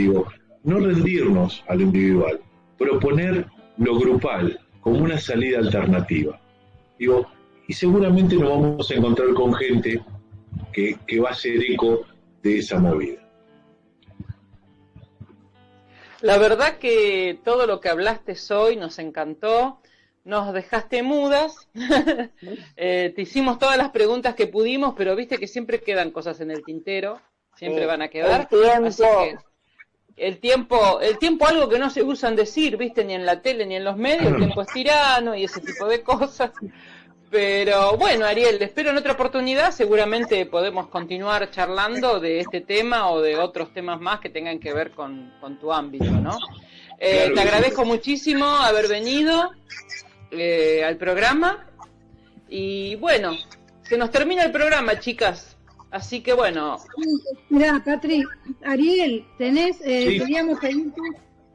No rendirnos a lo individual, proponer lo grupal como una salida alternativa. Y seguramente nos vamos a encontrar con gente que va a hacer eco de esa movida. La verdad que todo lo que hablaste hoy nos encantó, nos dejaste mudas, te hicimos todas las preguntas que pudimos, pero viste que siempre quedan cosas en el tintero, siempre van a quedar. Así que el tiempo, algo que no se usan decir, viste, ni en la tele ni en los medios, el tiempo es tirano y ese tipo de cosas. Pero bueno, Ariel, espero en otra oportunidad, seguramente podemos continuar charlando de este tema o de otros temas más que tengan que ver con tu ámbito, ¿no? Claro, te agradezco muchísimo haber venido al programa y bueno, se nos termina el programa, chicas. Así que bueno. Mirá, Patri, Ariel, queríamos pedirte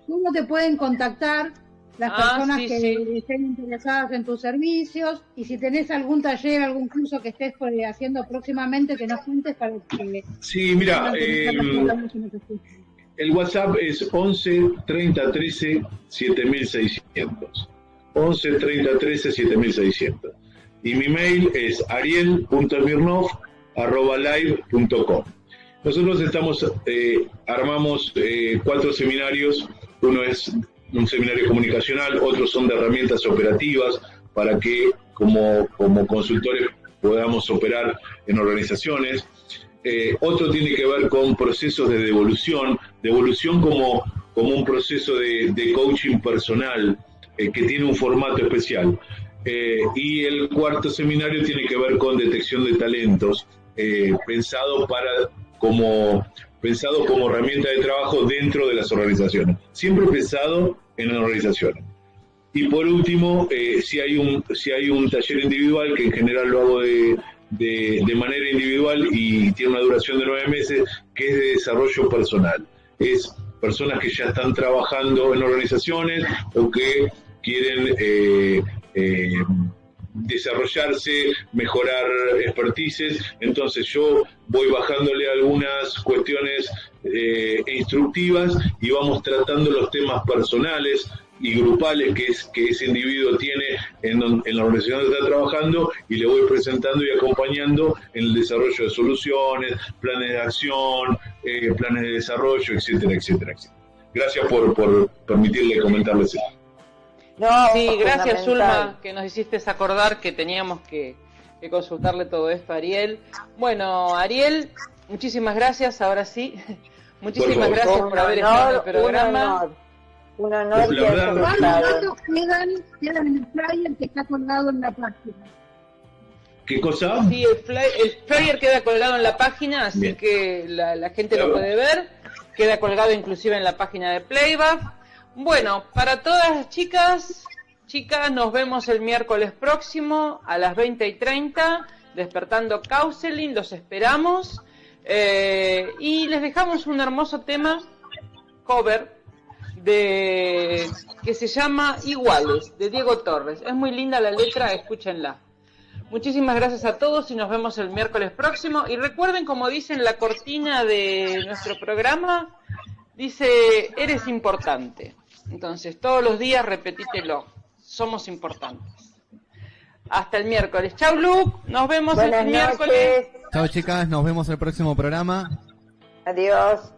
cómo te pueden contactar las personas que estén interesadas en tus servicios y si tenés algún taller, algún curso que estés haciendo próximamente que nos cuentes para que... Sí, mira, el WhatsApp es 11 30 13 7600. 11 30 13 7600. Y mi mail es ariel.mirnov@live.com. Nosotros armamos 4 seminarios. Uno es un seminario comunicacional, otros son de herramientas operativas para que como consultores podamos operar en organizaciones. Otro tiene que ver con procesos de devolución como un proceso de coaching personal que tiene un formato especial. Y el 4º seminario tiene que ver con detección de talentos, pensado como herramienta de trabajo dentro de las organizaciones, siempre pensado en organizaciones. Y por último, si hay un taller individual, que en general lo hago de manera individual y tiene una duración de 9 meses, que es de desarrollo personal. Es personas que ya están trabajando en organizaciones o que quieren desarrollarse, mejorar expertises. Entonces yo voy bajándole algunas cuestiones instructivas y vamos tratando los temas personales y grupales que ese individuo tiene en la organización donde está trabajando, y le voy presentando y acompañando en el desarrollo de soluciones, planes de acción, planes de desarrollo, etcétera, etcétera, etcétera. Gracias por permitirle comentarles esto. Sí, gracias, Zulma, que nos hiciste acordar que teníamos que consultarle todo esto a Ariel. Bueno, Ariel, muchísimas gracias, ahora sí. Muchísimas gracias por haber estado en el programa. Un honor que hayas estado. ¿Cuántos datos quedan en el flyer que está colgado en la página? ¿Qué cosa? Sí, el flyer queda colgado en la página, así bien, que la gente lo puede ver. Queda colgado inclusive en la página de Playback. Bueno, para todas las chicas, nos vemos el miércoles próximo a las 20:30, Despertando Counseling, los esperamos. Y les dejamos un hermoso tema, cover, que se llama Iguales, de Diego Torres. Es muy linda la letra, escúchenla. Muchísimas gracias a todos y nos vemos el miércoles próximo. Y recuerden, como dice en la cortina de nuestro programa, dice, eres importante. Entonces, todos los días repetítelo. Somos importantes. Hasta el miércoles. Chau, Luke. Nos vemos el miércoles. Chau, chicas. Nos vemos el próximo programa. Adiós.